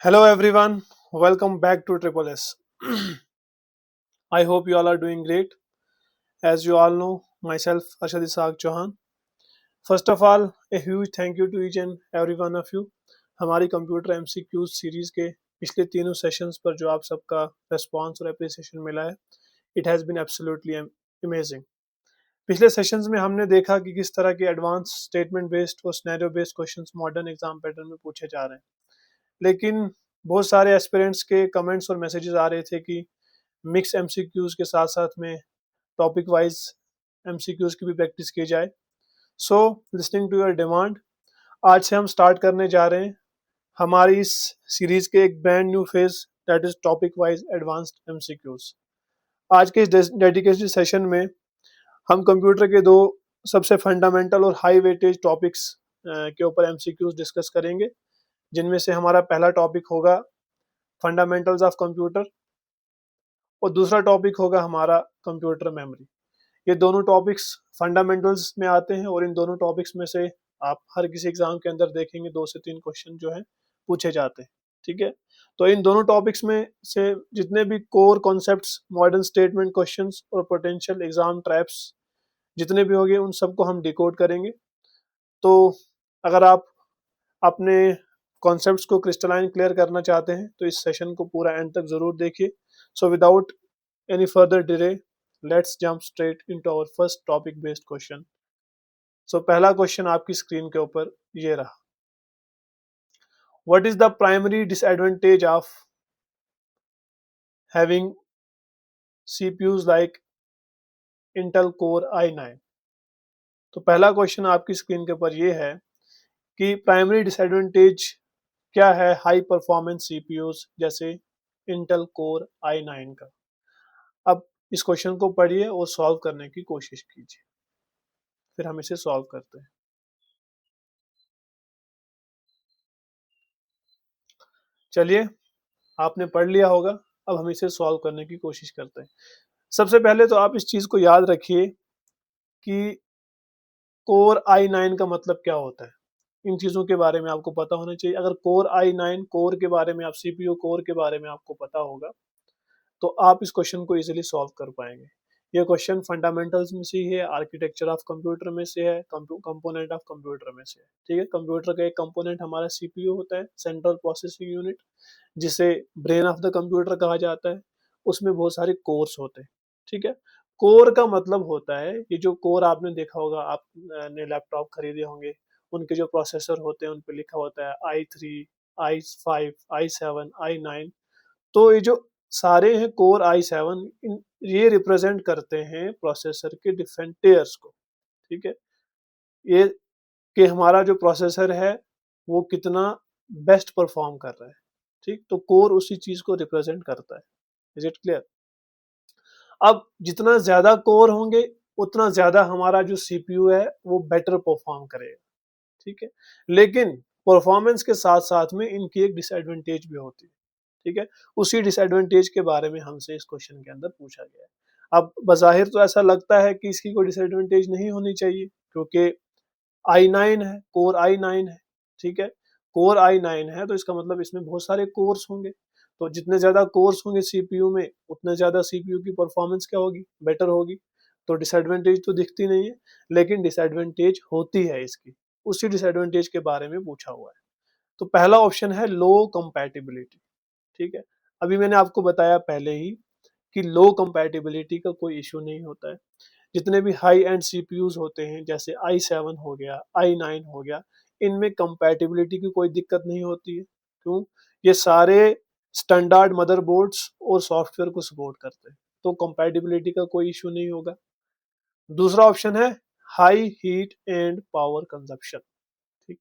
Hello everyone, welcome back to Triple S. I hope you all are doing great. As you all know, myself Arshad Isaaq Chauhan. First of all, a huge thank you to each and every one of you. हमारी computer MCQ series के पिछले तीनों sessions पर जो आप सबका response और appreciation मिला है, it has been absolutely amazing. पिछले सेशंस में हमने देखा कि किस तरह के एडवांस स्टेटमेंट बेस्ड और scenario based questions modern exam pattern में पूछे जा रहे हैं, लेकिन बहुत सारे एस्पिरेंट्स के कमेंट्स और मैसेजेस आ रहे थे कि मिक्स एमसीक्यूज के साथ साथ में टॉपिक वाइज एमसीक्यूज की भी प्रैक्टिस की जाए. सो लिसनिंग टू योर डिमांड, आज से हम स्टार्ट करने जा रहे हैं हमारी इस सीरीज के एक brand new phase, that is topic wise advanced MCQs. आज के इस डेडिकेटेड सेशन में हम कंप्यूटर के दो सबसे फंडामेंटल और हाई वेटेज टॉपिक्स के ऊपर एमसीक्यूज डिस्कस करेंगे, जिनमें से हमारा पहला टॉपिक होगा फंडामेंटल्स ऑफ कंप्यूटर और दूसरा टॉपिक होगा हमारा कंप्यूटर मेमोरी. ये दोनों टॉपिक्स फंडामेंटल्स में आते हैं और इन दोनों टॉपिक्स में से आप हर किसी एग्जाम के अंदर देखेंगे 2 से 3 क्वेश्चन जो है पूछे जाते हैं. ठीक है, तो इन दोनों टॉपिक्स में से जितने भी core concepts, modern statement questions और पोटेंशियल एग्जाम ट्रैप्स जितने भी होंगे उन सबको हम डिकोड करेंगे. तो अगर आप अपने कॉन्सेप्ट्स को क्रिस्टलाइन क्लियर करना चाहते हैं तो इस सेशन को पूरा एंड तक जरूर देखिए. So without any further delay, let's jump straight into our first topic based question. So पहला क्वेश्चन आपकी स्क्रीन के ऊपर ये रहा. What is the primary disadvantage of having CPUs like Intel Core i9? तो पहला क्वेश्चन आपकी स्क्रीन के ऊपर ये है कि प्राइमरी डिसएडवांटेज क्या है हाई परफॉर्मेंस सीपीयूज जैसे इंटेल कोर i9 का. अब इस क्वेश्चन को पढ़िए और सॉल्व करने की कोशिश कीजिए, फिर हम इसे सॉल्व करते हैं. चलिए, आपने पढ़ लिया होगा, अब हम इसे सॉल्व करने की कोशिश करते हैं. सबसे पहले तो आप इस चीज को याद रखिए कि कोर i9 का मतलब क्या होता है. इन चीजों के बारे में आपको पता होना चाहिए. अगर कोर i9 कोर के बारे में, आप सीपीयू कोर के बारे में आपको पता होगा तो आप इस क्वेश्चन को इजीली सॉल्व कर पाएंगे. ये क्वेश्चन फंडामेंटल्स में से ही है, आर्किटेक्चर ऑफ कंप्यूटर में से है, कंपोनेंट ऑफ कंप्यूटर में से है. ठीक है, कंप्यूटर का एक कंपोनेंट हमारा सीपीयू होता है, सेंट्रल प्रोसेसिंग यूनिट, जिसे ब्रेन ऑफ द कंप्यूटर कहा जाता है. उसमें बहुत सारे कोर्स होते हैं. ठीक है, कोर का मतलब होता है, ये जो कोर आपने देखा होगा, आपने लैपटॉप खरीदे होंगे, उनके जो प्रोसेसर होते हैं उन पे लिखा होता है i3, i5, i7, i9. तो ये जो सारे हैं कोर i7, ये रिप्रेजेंट करते हैं प्रोसेसर के डिफरेंट टेयर्स को. ठीक है, ये कि हमारा जो प्रोसेसर है वो कितना बेस्ट परफॉर्म कर रहा है. ठीक, तो कोर उसी चीज को रिप्रेजेंट करता है. Is it clear? अब जितना ज्यादा कोर होंगे उतना ज्यादा हमारा जो सीपीयू है वो बेटर परफॉर्म करेगा. ठीक है, लेकिन परफॉर्मेंस के साथ साथ में इनकी एक डिसएडवांटेज भी होती है. ठीक है, उसी डिसएडवांटेज के बारे में हमसे इस क्वेश्चन के अंदर पूछा गया है. अब बज़ाहिर तो ऐसा लगता है कि इसकी कोई डिसएडवांटेज नहीं होनी चाहिए, क्योंकि i9 है, कोर i9 है. ठीक है, कोर i9 है तो इसका मतलब इसमें बहुत सारे कोर्स होंगे. तो जितने ज्यादा कोर्स होंगे सीपीयू में उतने ज्यादा सीपीयू की परफॉर्मेंस क्या होगी, बेटर होगी. तो डिसएडवांटेज तो दिखती नहीं है, लेकिन डिसएडवांटेज होती है इसकी. उसी डिसएडवांटेज के बारे में पूछा हुआ है. तो पहला ऑप्शन है लो कंपैटिबिलिटी. ठीक है, अभी मैंने आपको बताया पहले ही कि लो कंपैटिबिलिटी का कोई इशू नहीं होता है. जितने भी हाई एंड सीपीयूज होते हैं जैसे i7 हो गया, i9 हो गया, इनमें कंपैटिबिलिटी की कोई दिक्कत नहीं होती है. क्यों? ये सारे स्टैंडर्ड मदरबोर्ड्स और सॉफ्टवेयर को सपोर्ट करते हैं, तो कंपैटिबिलिटी का कोई इशू नहीं होगा. दूसरा ऑप्शन है high heat and power consumption. ठीक,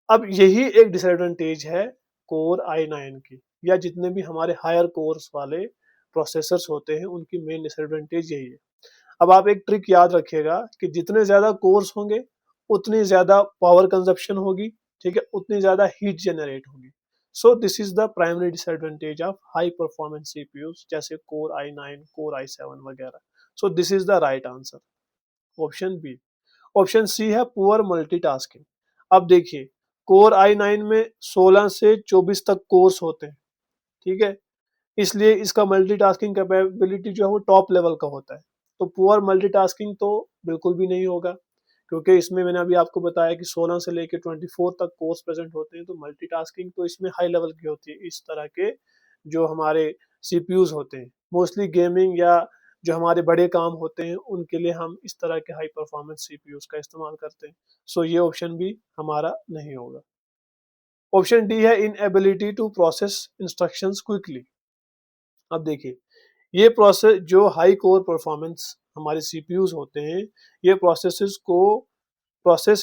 अब यही एक डिसएडवांटेज है कोर i9 की, या जितने भी हमारे हायर कोर्स वाले प्रोसेसर्स होते हैं उनकी मेन डिसएडवांटेज यही है. अब आप एक ट्रिक याद रखिएगा कि जितने ज्यादा कोर्स होंगे उतनी ज्यादा पावर कंजप्शन होगी. ठीक है, उतनी ज्यादा हीट जनरेट होगी. So this is the primary disadvantage of high performance CPUs जैसे कोर i9, कोर i7 वगैरह. So this is the right answer, option B. Option C है पुअर मल्टीटास्किंग. अब देखिए, कोर i9 में 16 से 24 तक कोर्स होते हैं, ठीक है। इसलिए इसका मल्टीटास्किंग कैपेबिलिटी जो है वो टॉप लेवल का होता है। तो पुअर मल्टीटास्किंग तो बिल्कुल भी नहीं होगा, क्योंकि इसमें मैंने अभी आपको बताया कि 16 से लेकर 24 तक कोर्स प्रेजेंट होते हैं, तो मल्टीटास्किंग तो इसमें हाई लेवल की होती है। इस तरह के जो हमारे सीपीयूज होते हैं, मोस्टली गेमिंग या जो हमारे बड़े काम होते हैं उनके लिए हम इस तरह के हाई परफॉर्मेंस सीपीयूज का इस्तेमाल करते हैं। सो ये ऑप्शन भी हमारा नहीं होगा। ऑप्शन डी है inability to process instructions quickly. अब देखिए, ये प्रोसेस जो हाई कोर परफॉर्मेंस हमारे सीपीयूज होते हैं, ये प्रोसेस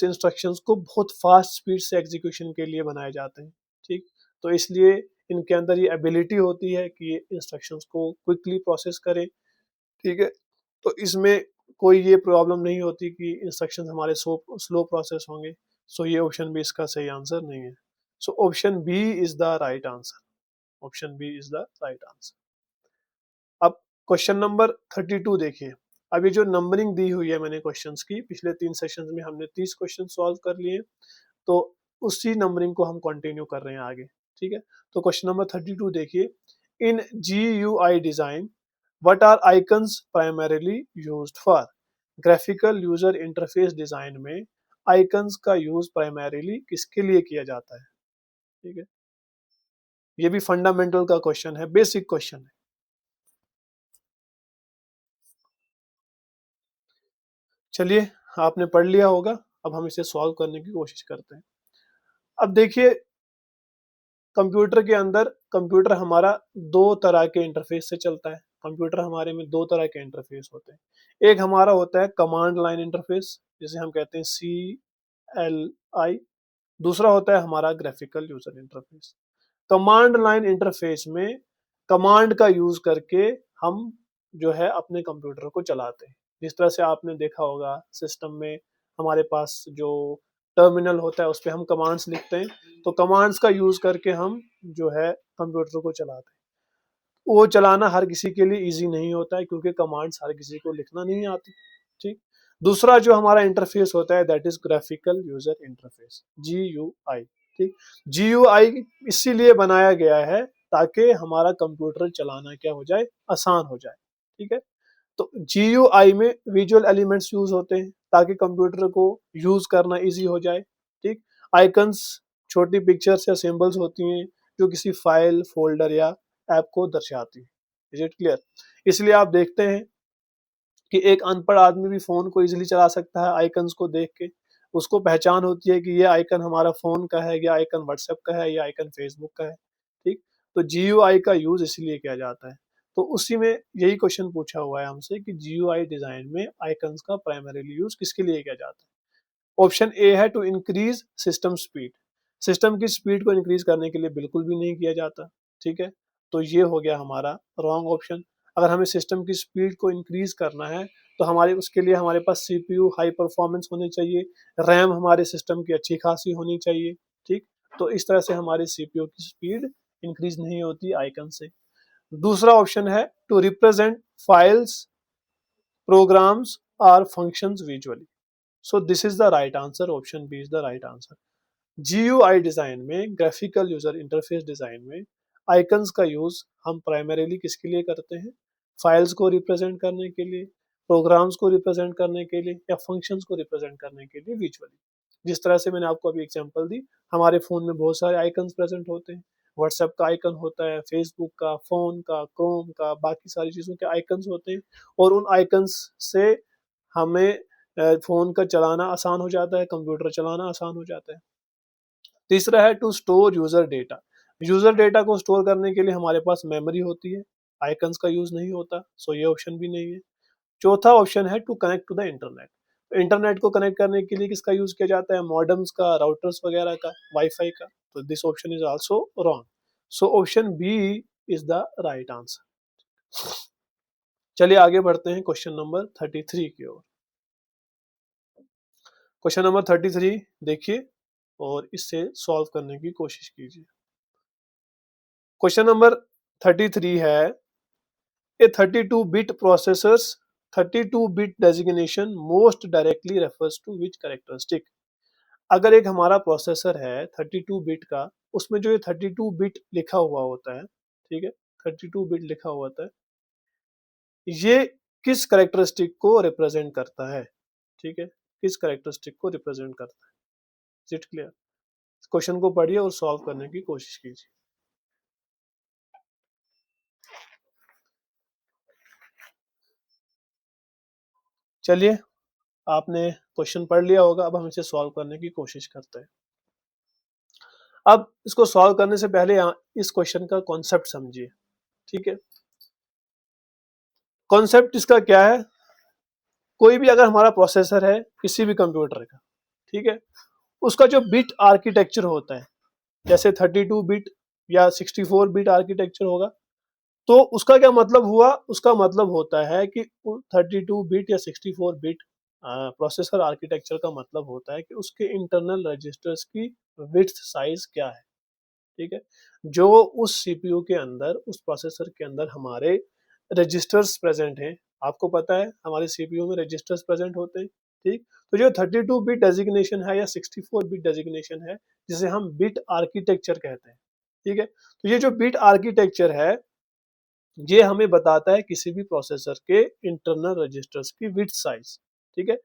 इंस्ट्रक्शंस को बहुत फास्ट स्पीड से एग्जीक्यूशन के लिए बनाए जाते हैं, ठीक। तो इसलिए इनके अंदर ये एबिलिटी होती है कि ये इंस्ट्रक्शंस को क्विकली प्रोसेस करें, ठीक है। तो इसमें कोई ये प्रॉब्लम नहीं होती कि इंस्ट्रक्शंस हमारे स्लो प्रोसेस होंगे। सो ये ऑप्शन भी इसका सही आंसर नहीं है। So option B is the right answer. Option B is the right answer. अब क्वेश्चन नंबर 32 देखिए। अब ये जो नंबरिंग दी हुई है मैंने क्वेश्चंस की, पिछले 3 सेशंस में हमने 30 क्वेश्चन सॉल्व कर लिए, तो उसी नंबरिंग को हम कंटिन्यू कर रहे हैं आगे, ठीक है। तो क्वेश्चन नंबर 32 देखिए। In GUI design what are icons primarily used for. Graphical user interface design में आइकन्स का यूज प्राइमरीली किसके लिए किया जाता है, ठीक है। ये भी फंडामेंटल का क्वेश्चन है, बेसिक क्वेश्चन है। चलिए, आपने पढ़ लिया होगा, अब हम इसे सॉल्व करने की कोशिश करते हैं। अब देखिए, कंप्यूटर के अंदर कंप्यूटर हमारा दो तरह के इंटरफेस से चलता है। कंप्यूटर हमारे में दो तरह के इंटरफेस होते हैं। एक हमारा होता है कमांड लाइन इंटरफेस, जिसे हम कहते हैं CLI। दूसरा होता है हमारा graphical user interface. Command line interface में कमांड का यूज करके हम जो है अपने कंप्यूटर को चलाते हैं। जिस तरह से आपने देखा होगा सिस्टम में हमारे पास जो टर्मिनल होता है उस पर हम कमांड्स लिखते हैं, तो कमांड्स का यूज करके हम जो है कंप्यूटर को चलाते हैं। वो चलाना हर किसी के लिए इजी नहीं होता है, क्योंकि कमांड्स हर किसी को लिखना नहीं आती, ठीक। दूसरा जो हमारा इंटरफेस होता है that is graphical user interface, GUI, ठीक। GUI इसीलिए बनाया गया है ताकि हमारा कंप्यूटर चलाना क्या हो जाए, आसान हो जाए, ठीक है। तो GUI में विजुअल एलिमेंट्स यूज होते हैं ताकि कंप्यूटर को यूज करना इजी हो जाए, ठीक। आइकन्स छोटी पिक्चर्स या सिंबल्स होती हैं जो किसी फाइल, फोल्डर या ऐप को दर्शाती है। Is it clear? इसलिए आप देखते हैं कि एक अनपढ़ आदमी भी फोन को इजीली चला सकता है आइकन्स को देख के। उसको पहचान होती है कि ये आइकन हमारा फोन का है, ये आइकन व्हाट्सएप का है, ये आइकन फेसबुक का है, ठीक। तो GUI का यूज इसलिए किया जाता है। तो उसी में यही क्वेश्चन पूछा हुआ है हमसे कि GUI डिजाइन में आइकन्स का प्राइमरीली यूज किसके लिए किया जाता है। ऑप्शन ए है to increase system speed. System की स्पीड को इंक्रीज करने के लिए बिल्कुल भी नहीं किया जाता, ठीक है। तो ये हो गया हमारा रॉन्ग ऑप्शन। अगर हमें सिस्टम की स्पीड को इंक्रीज करना है तो हमारे उसके लिए हमारे पास CPU हाई परफॉर्मेंस होनी चाहिए, रैम हमारे सिस्टम की अच्छी खासी होनी चाहिए, ठीक। तो इस तरह से हमारे CPU की स्पीड इंक्रीज नहीं होती आइकन से। दूसरा ऑप्शन है टू रिप्रेजेंट फाइल्स, प्रोग्राम्स और functions visually. So this is the right answer, option B is the right answer. GUI design में, ग्राफिकल यूजर इंटरफेस डिजाइन में आइकन्स का यूज हम प्राइमरीली किसके लिए करते हैं, फाइल्स को रिप्रेजेंट करने के लिए, प्रोग्राम्स को रिप्रेजेंट करने के लिए या फंक्शंस को रिप्रेजेंट करने के लिए विजुअली। जिस तरह से मैंने आपको अभी एग्जांपल दी, हमारे फोन में बहुत सारे आइकन्स प्रेजेंट होते हैं। व्हाट्सएप का आइकन होता है, फेसबुक का, फोन का, क्रोम का, बाकी सारी चीजों के आइकन्स होते हैं, और उन आइकन्स से हमें फोन का चलाना आसान हो जाता है, कंप्यूटर चलाना आसान हो जाता है। तीसरा है to store user data. User data को स्टोर करने के लिए हमारे पास मेमोरी होती है, आइकन्स का यूज नहीं होता, सो ये ऑप्शन भी नहीं है। चौथा ऑप्शन है to connect to the internet. Internet को कनेक्ट करने के लिए किसका यूज किया जाता है, मॉडेम्स का, राउटर्स वगैरह का, वाईफाई का। तो this option is also wrong. So option B is the right answer. चलिए आगे बढ़ते हैं क्वेश्चन नंबर 33 की ओर। क्वेश्चन नंबर 33 देखिए और इससे सॉल्व करने की कोशिश कीजिए। क्वेश्चन नंबर 33 है, a 32-bit processor's 32-bit designation most directly refers to which characteristic। अगर एक हमारा प्रोसेसर है 32 बिट का, उसमें जो ये 32 बिट लिखा हुआ होता है, ठीक है, 32 बिट लिखा हुआ होता है, ये किस कैरेक्टरिस्टिक को रिप्रेजेंट करता है, ठीक है, किस कैरेक्टरिस्टिक को रिप्रेजेंट करता है। Is it clear? क्वेश्चन को पढ़िए और सॉल्व करने की कोशिश कीजिए। चलिए, आपने क्वेश्चन पढ़ लिया होगा, अब हम इसे सॉल्व करने की कोशिश करते हैं। अब इसको सॉल्व करने से पहले इस क्वेश्चन का कॉन्सेप्ट समझिए, ठीक है। कॉन्सेप्ट इसका क्या है, कोई भी अगर हमारा प्रोसेसर है किसी भी कंप्यूटर का, ठीक है, उसका जो बिट आर्किटेक्चर होता है, जैसे 32 बिट या 64 बिट आर्किटेक्चर होगा, तो उसका क्या मतलब हुआ, उसका मतलब होता है कि 32 बिट या 64 बिट प्रोसेसर आर्किटेक्चर का मतलब होता है कि उसके इंटरनल रजिस्टर्स की विड्थ साइज क्या है, ठीक है, जो उस सीपीयू के अंदर, उस प्रोसेसर के अंदर हमारे रजिस्टर्स प्रेजेंट हैं। आपको पता है हमारे सीपीयू में रजिस्टर्स प्रेजेंट होते हैं, ठीक। तो जो 32 बिट डेजिग्नेशन है या 64 बिट डेजिग्नेशन है, जिसे हम बिट आर्किटेक्चर कहते हैं, ठीक है, तो ये जो बिट आर्किटेक्चर है, ये हमें बताता है किसी भी प्रोसेसर के इंटरनल रजिस्टर्स की विड्थ साइज, ठीक है।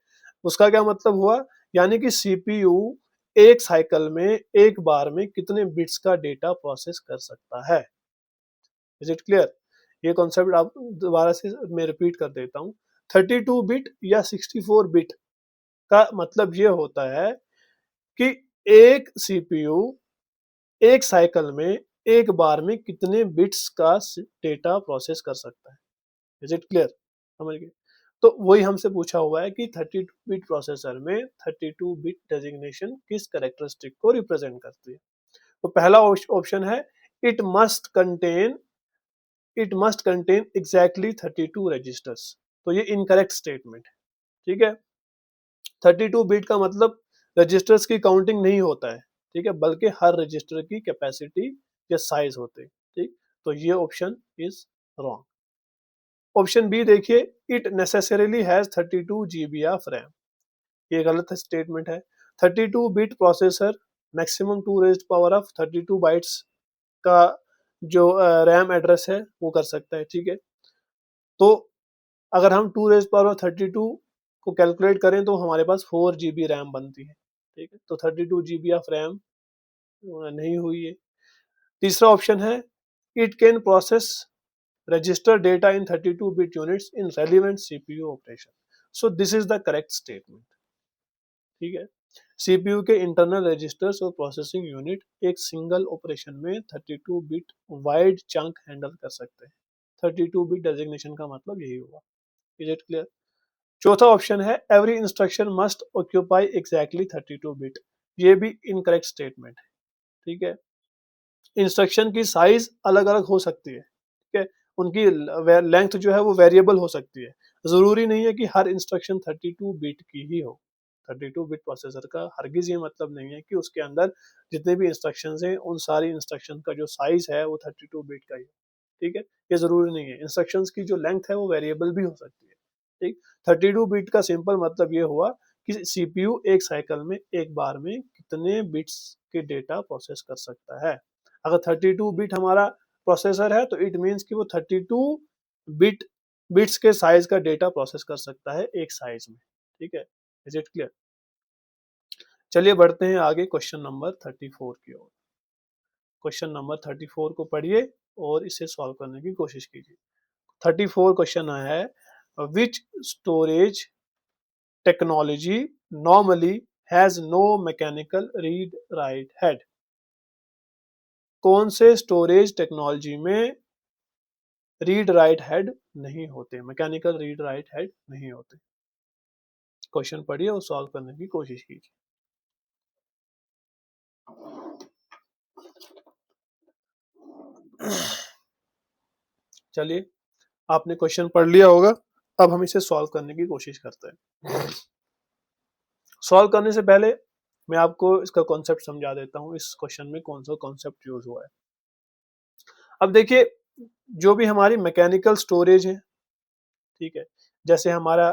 उसका क्या मतलब हुआ, यानी कि सीपीयू एक साइकिल में, एक बार में कितने बिट्स का डेटा प्रोसेस कर सकता है। Is it clear? ये कॉन्सेप्ट आप दोबारा से मैं रिपीट कर देता हूँ। 32 बिट या 64 बिट का मतलब ये होता है कि एक सीपीयू एक साइकिल में, एक बार में कितने बिट्स का डेटा प्रोसेस कर सकता है। Is it clear? समझ गए? तो वही हमसे पूछा हुआ है कि 32 बिट प्रोसेसर में 32 बिट डेजिग्नेशन किस कैरेक्टरिस्टिक को रिप्रेजेंट करती है। तो पहला ऑप्शन है, it must contain it must contain exactly 32 registers. तो ये इनकरेक्ट स्टेटमेंट है, ठीक है। 32 बिट का मतलब रजिस्टर्स की काउंटिंग नहीं होता है, ठीक है, बल्कि हर रजिस्टर की कैपेसिटी या साइज होते हैं, ठीक। तो ये option is wrong. Option B देखिए, it necessarily has 32 GB of RAM. ये गलत स्टेटमेंट है। 32 bit processor maximum 2 raised power of 32 bytes का जो रैम एड्रेस है वो कर सकता है, ठीक है। तो अगर हम 2 रेज्ड पावर ऑफ 32 को कैलकुलेट करें तो हमारे पास 4 जीबी रैम बनती है, ठीक है। तो 32 जीबी ऑफ रैम नहीं हुई है। तीसरा ऑप्शन है, it can process register data in 32 bit units in relevant CPU operation. So this is the correct statement, ठीक है। सीपीयू के इंटरनल रजिस्टर्स और प्रोसेसिंग यूनिट एक सिंगल ऑपरेशन में 32 बिट वाइड चंक हैंडल कर सकते हैं। 32 बिट डेजिग्नेशन का मतलब यही हुआ। Is it clear? चौथा ऑप्शन है, every instruction must occupy exactly 32 bit. ये भी इनकरेक्ट स्टेटमेंट है, ठीक है। इंस्ट्रक्शन की साइज अलग अलग हो सकती है, ठीक है, उनकी लेंथ जो है वो वेरिएबल हो सकती है। जरूरी नहीं है कि हर इंस्ट्रक्शन 32 बिट की ही हो। 32 बिट प्रोसेसर का हरगिज ये मतलब नहीं है कि उसके अंदर जितने भी इंस्ट्रक्शंस हैं उन सारी इंस्ट्रक्शन का जो साइज है वो 32 बिट का ही हो, ठीक है। ये जरूरी नहीं है, इंस्ट्रक्शंस की जो लेंथ है वो वेरिएबल भी हो सकती है, ठीक। 32 बिट का सिंपल मतलब ये हुआ कि सीपीयू एक साइकिल में, एक बार में कितने बिट्स के डेटा प्रोसेस कर सकता है। अगर 32 बिट हमारा प्रोसेसर है तो इट मीन्स कि वो 32 बिट बिट्स के साइज का डेटा प्रोसेस कर सकता है एक साइज में, ठीक है। Is it clear? चलिए बढ़ते हैं आगे क्वेश्चन नंबर 34 की ओर। क्वेश्चन नंबर 34 को पढ़िए और इसे सॉल्व करने की कोशिश कीजिए। 34 क्वेश्चन है, which storage technology normally has no mechanical read write head. कौन से स्टोरेज टेक्नोलॉजी में रीड राइट हेड नहीं होते, मैकेनिकल रीड राइट हेड नहीं होते। क्वेश्चन पढ़िए और सॉल्व करने की कोशिश कीजिए। चलिए, आपने क्वेश्चन पढ़ लिया होगा, अब हम इसे सॉल्व करने की कोशिश करते हैं। सॉल्व करने से पहले मैं आपको इसका कॉन्सेप्ट समझा देता हूँ, इस क्वेश्चन में कौन सा कॉन्सेप्ट यूज हुआ है। अब देखिए, जो भी हमारी मैकेनिकल स्टोरेज है, ठीक है, जैसे हमारा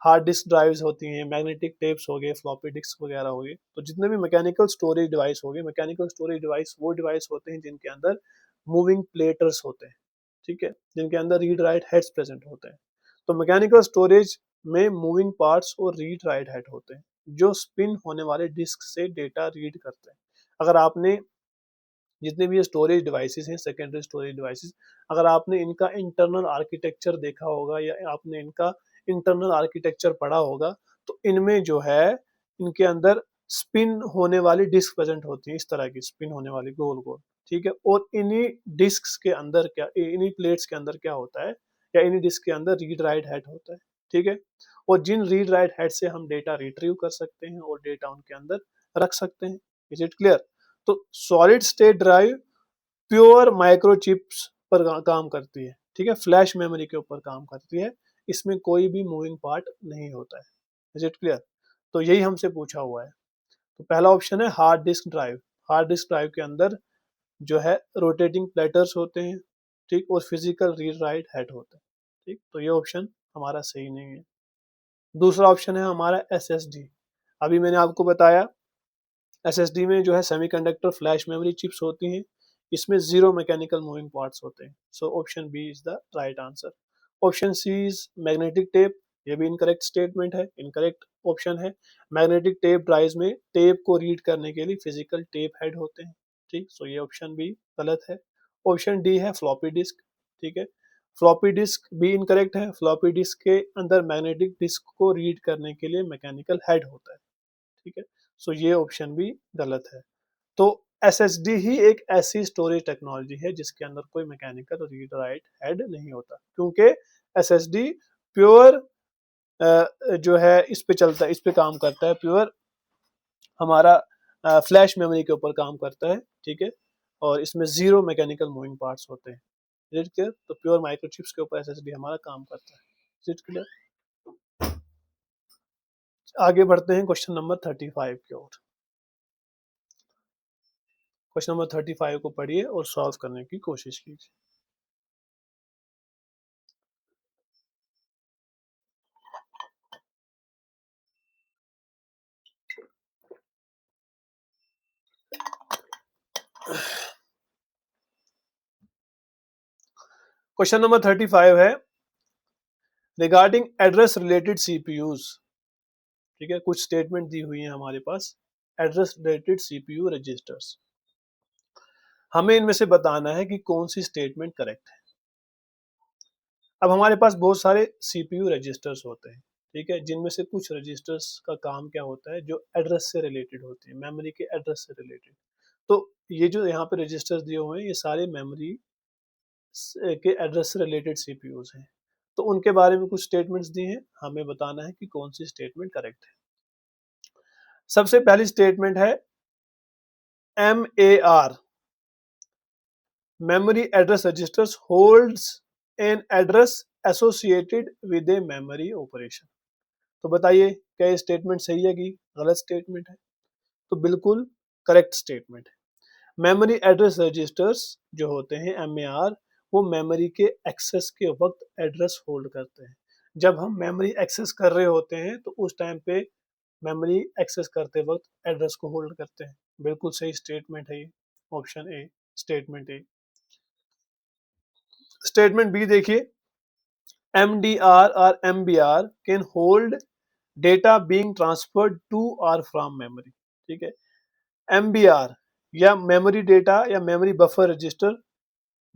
हार्ड डिस्क ड्राइव्स होती हैं, मैग्नेटिक टेप्स हो गए, फ्लॉपी डिस्क वगैरह हो गए। तो जितने भी मैकेनिकल स्टोरेज डिवाइस हो गए, मैकेनिकल स्टोरेज डिवाइस वो डिवाइस होते हैं जिनके अंदर मूविंग प्लेटर्स होते हैं, ठीक है, जिनके अंदर रीड राइट हेड्स प्रेजेंट होते हैं। तो मैकेनिकल स्टोरेज में मूविंग पार्ट्स और रीड राइट हेड होते हैं जो स्पिन होने वाले डिस्क से डेटा रीड करते हैं। अगर आपने जितने भी ये स्टोरेज डिवाइसेस हैं, सेकेंडरी स्टोरेज डिवाइसेस, अगर आपने इनका इंटरनल आर्किटेक्चर देखा होगा या आपने इनका इंटरनल आर्किटेक्चर पढ़ा होगा, तो इनमें जो है इनके अंदर स्पिन होने वाली डिस्क प्रेजेंट होती है, इस तरह की स्पिन होने वाली गोल गोल, ठीक है। और इन्हीं डिस्क के अंदर क्या, इन्हीं प्लेट्स के अंदर क्या होता है, या इन्हीं डिस्क के अंदर रीड राइट हेड होता है, ठीक है। और जिन रीड राइट हेड से हम डेटा रिट्रीव कर सकते हैं और डेटा उनके अंदर रख सकते हैं। Is it clear? तो solid state drive pure microchips पर काम करती है, ठीक है, फ्लैश मेमोरी के ऊपर काम करती है, इसमें कोई भी मूविंग पार्ट नहीं होता है। Is it clear? तो यही हमसे पूछा हुआ है। तो पहला ऑप्शन है hard disk drive. Hard disk drive के अंदर जो है रोटेटिंग प्लेटर्स होते हैं, ठीक, और फिजिकल रीड राइट हेड होता है, ठीक। तो ये ऑप्शन हमारा सही नहीं है। दूसरा ऑप्शन है हमारा एसएसडी। अभी मैंने आपको बताया एसएसडी में जो है सेमीकंडक्टर फ्लैश मेमोरी चिप्स होती हैं, इसमें जीरो मैकेनिकल मूविंग पार्ट्स होते हैं। So option B is the right answer. Option C is magnetic tape, ये भी इनकरेक्ट स्टेटमेंट है, इनकरेक्ट ऑप्शन है। मैग्नेटिक टेप ड्राइव्स में टेप को रीड करने के लिए फिजिकल टेप हेड होते हैं, ठीक। सो ये ऑप्शन बी गलत है। ऑप्शन डी है फ्लॉपी डिस्क, ठीक है, फ्लॉपी डिस्क भी इनकरेक्ट है। फ्लॉपी डिस्क के अंदर मैग्नेटिक डिस्क को रीड करने के लिए मैकेनिकल हेड होता है, ठीक है। सो ये ऑप्शन भी गलत है। तो एसएसडी ही एक ऐसी स्टोरेज टेक्नोलॉजी है जिसके अंदर कोई मैकेनिकल रीड राइट हेड नहीं होता, क्योंकि एसएसडी प्योर जो है इस पे चलता है, इस पे काम करता है, प्योर हमारा फ्लैश मेमोरी के ऊपर काम करता है, ठीक है, और इसमें जीरो मैकेनिकल मूविंग पार्ट्स होते हैं। Is it clear? तो प्योर माइक्रोचिप्स के ऊपर एसएसडी हमारा काम करता है। Is it clear? आगे बढ़ते हैं क्वेश्चन नंबर 35 की ओर। क्वेश्चन नंबर 35 को पढ़िए और सॉल्व करने की कोशिश कीजिए। क्वेश्चन नंबर 35 है रिगार्डिंग एड्रेस रिलेटेड सीपीयूज, ठीक है, कुछ स्टेटमेंट दी हुई है हमारे पास, एड्रेस रिलेटेड सीपीयू रजिस्टर्स। हमें इनमें से बताना है कि कौन सी स्टेटमेंट करेक्ट है। अब हमारे पास बहुत सारे सीपीयू रजिस्टर्स होते हैं, ठीक है, जिनमें से कुछ रजिस्टर्स का काम क्या होता है, जो एड्रेस से रिलेटेड होते हैं, मेमोरी के एड्रेस से रिलेटेड। तो ये जो यहाँ पे रजिस्टर्स दिए हुए हैं, ये सारे मेमोरी के एड्रेस से रिलेटेड सीपीयूज हैं। तो उनके बारे में कुछ स्टेटमेंट्स दी हैं, हमें बताना है कि कौन सी स्टेटमेंट करेक्ट है। सबसे पहली स्टेटमेंट है MAR, memory address registers holds an address associated with a memory operation। तो बताइए क्या ये स्टेटमेंट सही है कि गलत स्टेटमेंट है? तो बिल्कुल करेक्ट स्टेटमेंट है। मेमोरी एड्रेस रजिस्टर्स जो होते हैं MAR, वो मेमोरी के एक्सेस के वक्त एड्रेस होल्ड करते हैं। जब हम मेमोरी एक्सेस कर रहे होते हैं तो उस टाइम पे मेमोरी एक्सेस करते वक्त एड्रेस को होल्ड करते हैं। बिल्कुल सही स्टेटमेंट है ये, option A, statement A. Statement B देखिए, MDR और MBR can hold data being transferred to और फ्रॉम मेमोरी, ठीक है। MBR या मेमोरी डेटा या मेमोरी बफर रजिस्टर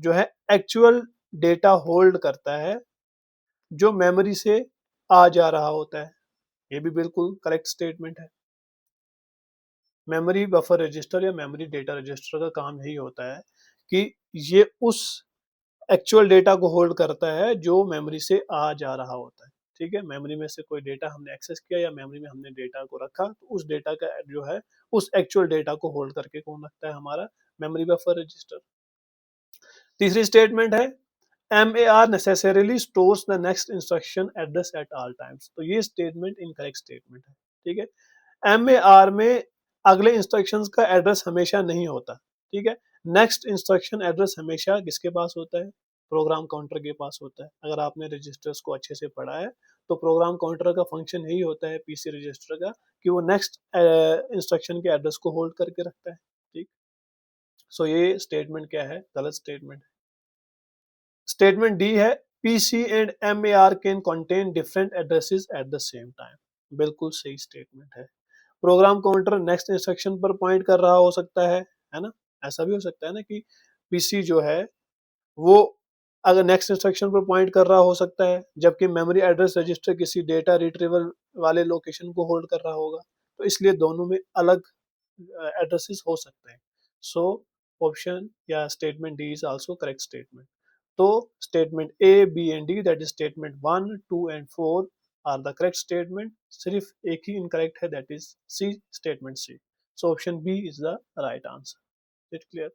जो है एक्चुअल डेटा होल्ड करता है जो मेमोरी से आ जा रहा होता है। ये भी बिल्कुल करेक्ट स्टेटमेंट है। मेमोरी बफर रजिस्टर या मेमोरी डेटा रजिस्टर का काम यही होता है कि ये उस एक्चुअल डेटा को होल्ड करता है जो मेमोरी से आ जा रहा होता है, ठीक है। मेमोरी में से कोई डेटा हमने एक्सेस किया या मेमोरी में हमने डेटा को रखा, तो उस डेटा का जो है उस एक्चुअल डेटा को होल्ड करके कौन रखता है, हमारा मेमोरी बफर रजिस्टर। तीसरी स्टेटमेंट है MAR necessarily stores the next instruction address at all times. तो ये स्टेटमेंट इनकरेक्ट स्टेटमेंट है, ठीक है। MAR में अगले इंस्ट्रक्शंस का एड्रेस हमेशा नहीं होता, ठीक है। नेक्स्ट इंस्ट्रक्शन एड्रेस हमेशा किसके पास होता है, प्रोग्राम काउंटर के पास होता है। अगर आपने रजिस्टर्स को अच्छे से पढ़ा है तो प्रोग्राम काउंटर का फंक्शन यही होता है पीसी रजिस्टर का कि वो नेक्स्ट इंस्ट्रक्शन के एड्रेस को होल्ड करके रखता है। ठीक। सो ये स्टेटमेंट क्या है? गलत स्टेटमेंट। स्टेटमेंट डी है PC and MAR can contain different addresses at the same time. बिल्कुल सही स्टेटमेंट है। प्रोग्राम काउंटर नेक्स्ट इंस्ट्रक्शन पर पॉइंट कर रहा हो सकता है ना? ऐसा भी हो सकता है ना कि पीसी जो है वो अगर नेक्स्ट इंस्ट्रक्शन पर पॉइंट कर रहा हो सकता है, जबकि मेमोरी एड्रेस रजिस्टर किसी डेटा रिट्रीवल वाले लोकेशन को होल्ड कर रहा होगा। तो इसलिए दोनों में अलग एड्रेसेस हो सकते हैं। सो ऑप्शन या statement D is also correct statement. तो statement A, B and D that is statement 1, 2 and 4 are the correct statement. सिर्फ एक ही इनकरेक्ट है that is C, statement C. So option B is the right answer. It clear?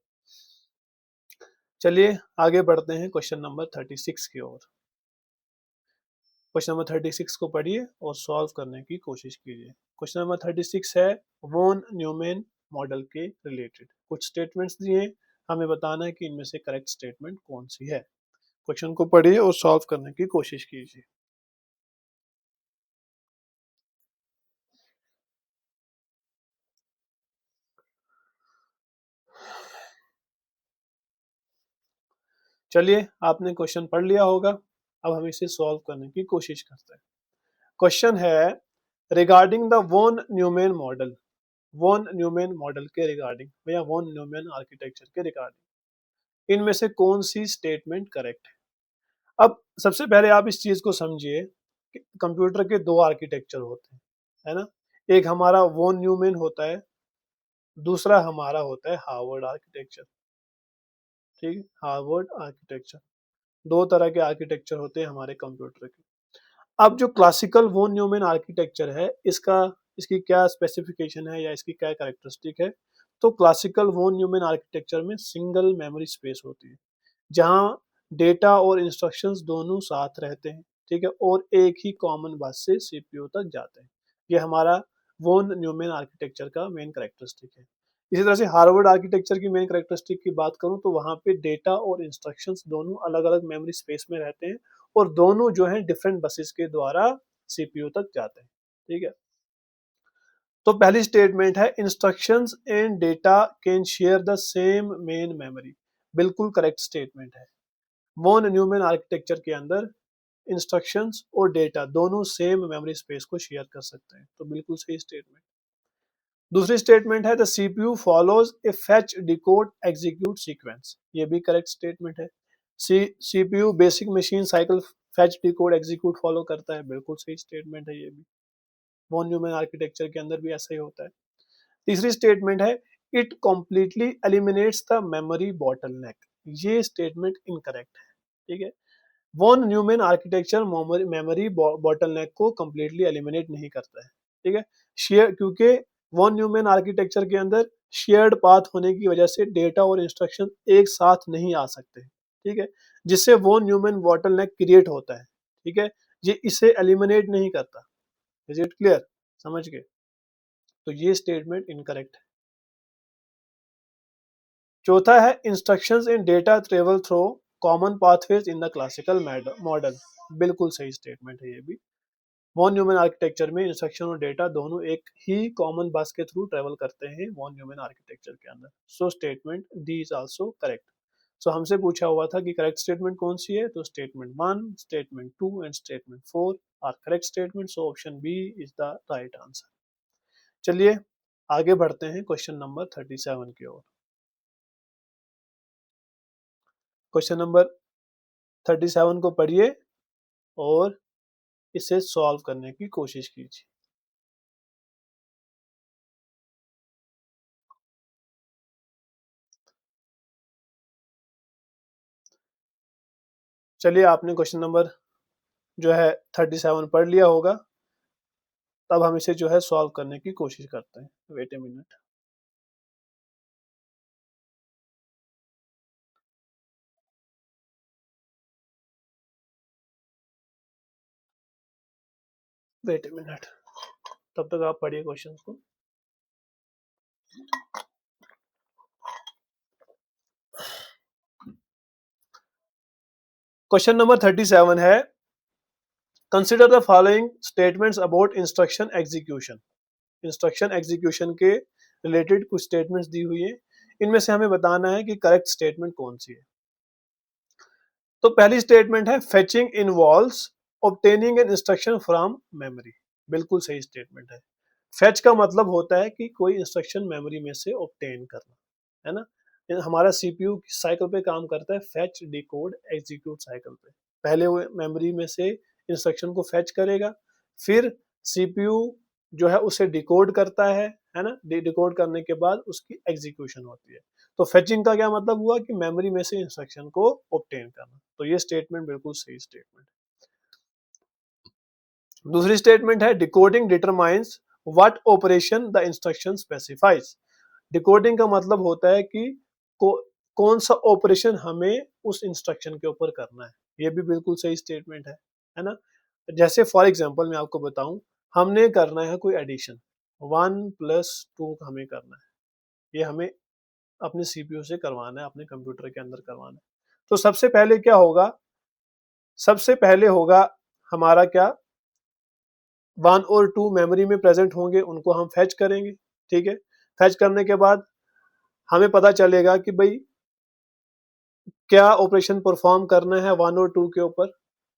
चलिए आगे बढ़ते हैं question number 36 की ओर। क्वेश्चन नंबर 36 को पढ़िए और सॉल्व करने की कोशिश कीजिए। क्वेश्चन नंबर 36 है वॉन न्यूमैन मॉडल के रिलेटेड। कुछ स्टेटमेंट्स दिए, हमें बताना है कि इनमें से करेक्ट स्टेटमेंट कौन सी है। क्वेश्चन को पढ़िए और सॉल्व करने की कोशिश कीजिए। चलिए आपने क्वेश्चन पढ़ लिया होगा, अब हम इसे सॉल्व करने की कोशिश करते हैं। क्वेश्चन है regarding the von Neumann model. Von Neumann model के रिगार्डिंग या वॉन न्यूमैन आर्किटेक्चर के रिगार्डिंग इनमें से कौन सी स्टेटमेंट करेक्ट है? अब सबसे पहले आप इस चीज को समझिए कि कंप्यूटर के दो आर्किटेक्चर होते हैं, है ना? एक हमारा वॉन न्यूमैन होता है, दूसरा हमारा होता है हार्वर्ड आर्किटेक्चर। ठीक है, हार्वर्ड आर्किटेक्चर। दो तरह के आर्किटेक्चर होते हैं हमारे कंप्यूटर के। अब जो क्लासिकल वॉन न्यूमैन आर्किटेक्चर है, इसका इसकी क्या स्पेसिफिकेशन है या इसकी क्या कैरेक्टरिस्टिक है? तो क्लासिकल वॉन न्यूमैन आर्किटेक्चर में सिंगल मेमोरी स्पेस होती है, जहां डेटा और इंस्ट्रक्शंस दोनों साथ रहते हैं। ठीक है, और एक ही कॉमन बस से सीपीयू तक जाते हैं। ये हमारा वॉन न्यूमैन आर्किटेक्चर का मेन कैरेक्टरिस्टिक है। इसी तरह से हार्वर्ड आर्किटेक्चर की मेन कैरेक्टरिस्टिक की बात करूं तो वहां पे डेटा और इंस्ट्रक्शंस दोनों अलग अलग मेमोरी स्पेस में रहते हैं और दोनों जो है डिफरेंट बसेस के द्वारा सीपीयू तक जाते हैं। ठीक है, तो पहली स्टेटमेंट है instructions and data can share the same main memory. बिल्कुल करेक्ट स्टेटमेंट है। वॉन न्यूमैन आर्किटेक्चर के अंदर इंस्ट्रक्शंस और डेटा दोनों सेम मेमोरी स्पेस को शेयर कर सकते हैं, तो बिल्कुल सही स्टेटमेंट। दूसरी स्टेटमेंट है the CPU follows A fetch decode execute sequence. ये भी करेक्ट स्टेटमेंट है। CPU basic machine cycle fetch decode execute follow करता है, बिल्कुल सही स्टेटमेंट है ये भी। वॉन न्यूमैन आर्किटेक्चर के अंदर भी ऐसा ही होता है। तीसरी स्टेटमेंट है it completely eliminates the memory bottleneck. ये स्टेटमेंट इनकरेक्ट है। ठीक है, von Neumann architecture memory bottleneck को कंप्लीटली एलिमिनेट नहीं करता है। ठीक है, शेयर क्योंकि वॉन न्यूमैन आर्किटेक्चर के अंदर शेयर्ड पाथ होने की वजह से डेटा और इंस्ट्रक्शन एक साथ नहीं आ सकते। ठीक है, जिससे वॉन न्यूमैन बॉटलनेक क्रिएट होता है। ठीक है, ये इसे एलिमिनेट नहीं करता। Is it clear? समझ गए? तो ये स्टेटमेंट इनकरेक्ट है। चौथा है instructions in data travel through common pathways in the classical model. बिल्कुल सही स्टेटमेंट है ये भी। वॉन न्यूमैन आर्किटेक्चर में इंस्ट्रक्शन और डेटा दोनों एक ही कॉमन बस के थ्रू ट्रेवल करते हैं वॉन न्यूमैन आर्किटेक्चर के अंदर। So statement D is also correct. सो हमसे पूछा हुआ था कि करेक्ट स्टेटमेंट कौन सी है, तो statement 1, statement 2 and statement 4 are correct statement. So option B is the right answer. चलिए आगे बढ़ते हैं क्वेश्चन नंबर 37 की ओर। क्वेश्चन नंबर 37 को पढ़िए और इसे सॉल्व करने की कोशिश कीजिए। चलिए आपने क्वेश्चन नंबर जो है 37 पढ़ लिया होगा, तब हम इसे जो है सॉल्व करने की कोशिश करते हैं। Wait a minute. Wait a minute, तब तक आप पढ़िए क्वेश्चन को। क्वेश्चन नंबर 37 है consider the following statements about instruction execution. Instruction execution के रिलेटेड कुछ स्टेटमेंट्स दी हुई है, इनमें से हमें बताना है कि करेक्ट स्टेटमेंट कौन सी है। तो पहली स्टेटमेंट है fetching involves obtaining an instruction from memory. बिल्कुल सही स्टेटमेंट है। फेच का मतलब होता है कि कोई इंस्ट्रक्शन मेमोरी में से ऑब्टेन करना, है ना। हमारा सीपीयू किस साइकिल पे काम करता है, फेच डिकोड एग्जीक्यूट साइकिल पे। पहले वो मेमोरी में से इंस्ट्रक्शन को फेच करेगा, फिर सीपीयू जो है उसे डिकोड करता है ना। डिकोड करने के बाद उसकी एग्जीक्यूशन होती है। तो फेचिंग का क्या मतलब हुआ कि मेमोरी में से इंस्ट्रक्शन को ऑब्टेन करना। तो ये स्टेटमेंट बिल्कुल सही स्टेटमेंट है। दूसरी स्टेटमेंट है decoding determines what operation the instruction specifies. Decoding का मतलब होता है कि कौन सा ऑपरेशन हमें उस इंस्ट्रक्शन के ऊपर करना है। ये भी बिल्कुल सही स्टेटमेंट है ना। जैसे फॉर एग्जांपल मैं आपको बताऊं, हमने करना है कोई एडिशन, 1+2 हमें करना है। ये हमें अपने सीपीयू से करवाना है, अपने कंप्यूटर के अंदर करवाना है। तो सबसे पहले क्या होगा, सबसे पहले होगा हमारा क्या, 1 और 2 मेमोरी में प्रेजेंट होंगे, उनको हम फैच करेंगे। ठीक है, फैच करने के बाद हमें पता चलेगा कि भाई क्या ऑपरेशन परफॉर्म करना है 1 और 2 के ऊपर।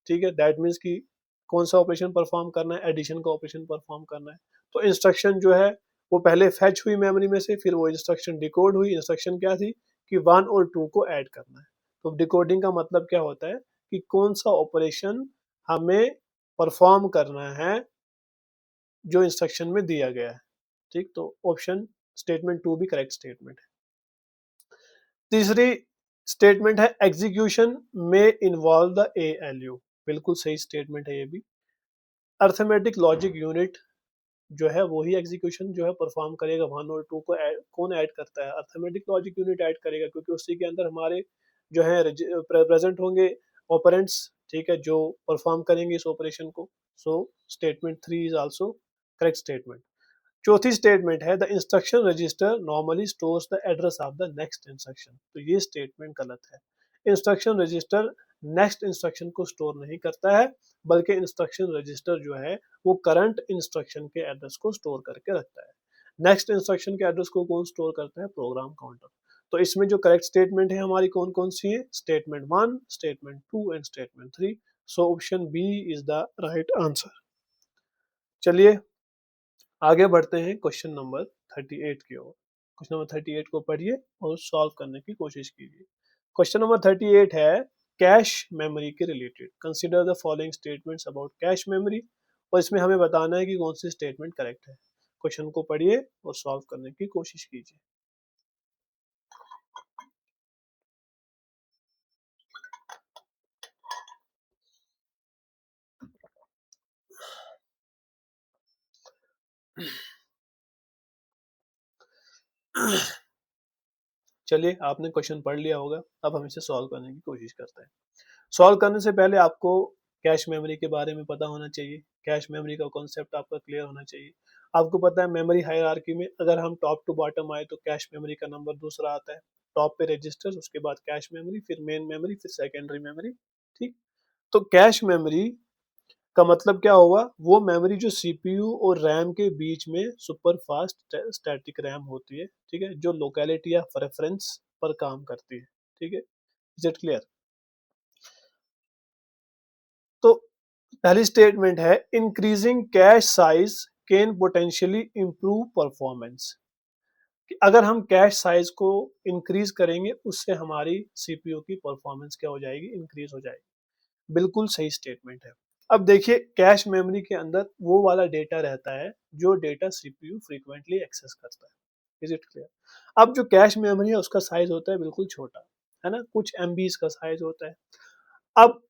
ठीक है, दैट मीन्स कि कौन सा ऑपरेशन परफॉर्म करना है, एडिशन का ऑपरेशन परफॉर्म करना है। तो इंस्ट्रक्शन जो है वो पहले फैच हुई मेमोरी में से, फिर वो इंस्ट्रक्शन डिकोड हुई। इंस्ट्रक्शन क्या थी कि 1 और 2 को ऐड करना है। तो डिकोडिंग का मतलब क्या होता है कि कौन सा ऑपरेशन हमें परफॉर्म करना है जो इंस्ट्रक्शन में दिया गया है। ठीक, तो ऑप्शन स्टेटमेंट 2 भी करेक्ट स्टेटमेंट है। तीसरी स्टेटमेंट है एग्जीक्यूशन में इन्वॉल्व द एएलयू। बिल्कुल सही स्टेटमेंट है ये भी। अर्थमेटिक लॉजिक यूनिट जो है वही एग्जीक्यूशन जो है परफॉर्म करेगा। 1 और 2 को कौन ऐड करता है, अर्थमेटिक लॉजिक यूनिट ऐड करेगा, क्योंकि उसी के अंदर हमारे जो है प्रेजेंट होंगे ऑपरेंड्स। ठीक है, जो परफॉर्म करेंगे इस ऑपरेशन को। So statement 3 is also correct statement. चौथी स्टेटमेंट है the instruction register normally stores the address of the next instruction. तो ये स्टेटमेंट गलत है। इंस्ट्रक्शन रजिस्टर नेक्स्ट इंस्ट्रक्शन को स्टोर नहीं करता है, बल्कि इंस्ट्रक्शन रजिस्टर जो है वो करंट इंस्ट्रक्शन के एड्रेस को स्टोर करके रखता है। नेक्स्ट इंस्ट्रक्शन के एड्रेस को कौन स्टोर करता है, प्रोग्राम काउंटर। तो इसमें जो करेक्ट स्टेटमेंट है हमारी कौन कौन सी है, statement 1, statement 2 and statement 3। So option B is the right answer. चलिए आगे बढ़ते हैं क्वेश्चन नंबर 38 की ओर। क्वेश्चन नंबर 38 को पढ़िए और सॉल्व करने की कोशिश कीजिए। क्वेश्चन नंबर 38 है कैश मेमोरी के related. Consider the following statements about cache memory. और इसमें हमें बताना है कि कौन सी स्टेटमेंट करेक्ट है। क्वेश्चन को पढ़िए और सॉल्व करने की कोशिश कीजिए। चलिए आपने क्वेश्चन पढ़ लिया होगा, अब हम इसे सॉल्व करने की कोशिश करते हैं। सॉल्व करने से पहले आपको कैश मेमोरी के बारे में पता होना चाहिए। कैश मेमोरी का कॉन्सेप्ट आपका क्लियर होना चाहिए। आपको पता है मेमोरी हायरार्की में अगर हम टॉप टू बॉटम आए तो कैश मेमोरी का नंबर दूसरा आता है। टॉप पे रजिस्टर्स, उसके बाद कैश मेमोरी, फिर मेन मेमोरी, फिर सेकेंडरी मेमोरी। ठीक, तो कैश मेमोरी का मतलब क्या हुआ, वो मेमोरी जो सीपीयू और रैम के बीच में सुपर फास्ट स्टैटिक रैम होती है। ठीक है, जो लोकेलिटी या रेफरेंस पर काम करती है। ठीक है, इज इट क्लियर। तो पहली स्टेटमेंट है increasing cache size can potentially improve performance. अगर हम कैश साइज को इंक्रीज करेंगे उससे हमारी सीपीयू की परफॉर्मेंस क्या हो जाएगी, इंक्रीज हो जाएगी। बिल्कुल सही स्टेटमेंट है। अब देखिए कैश मेमोरी के अंदर वो वाला डेटा रहता है जो डेटा सीपीयू फ्रीक्वेंटली एक्सेस करता है। Is it clear. अब जो कैश मेमोरी है उसका साइज होता है बिल्कुल छोटा, है ना, कुछ एमबीज का साइज होता है। अब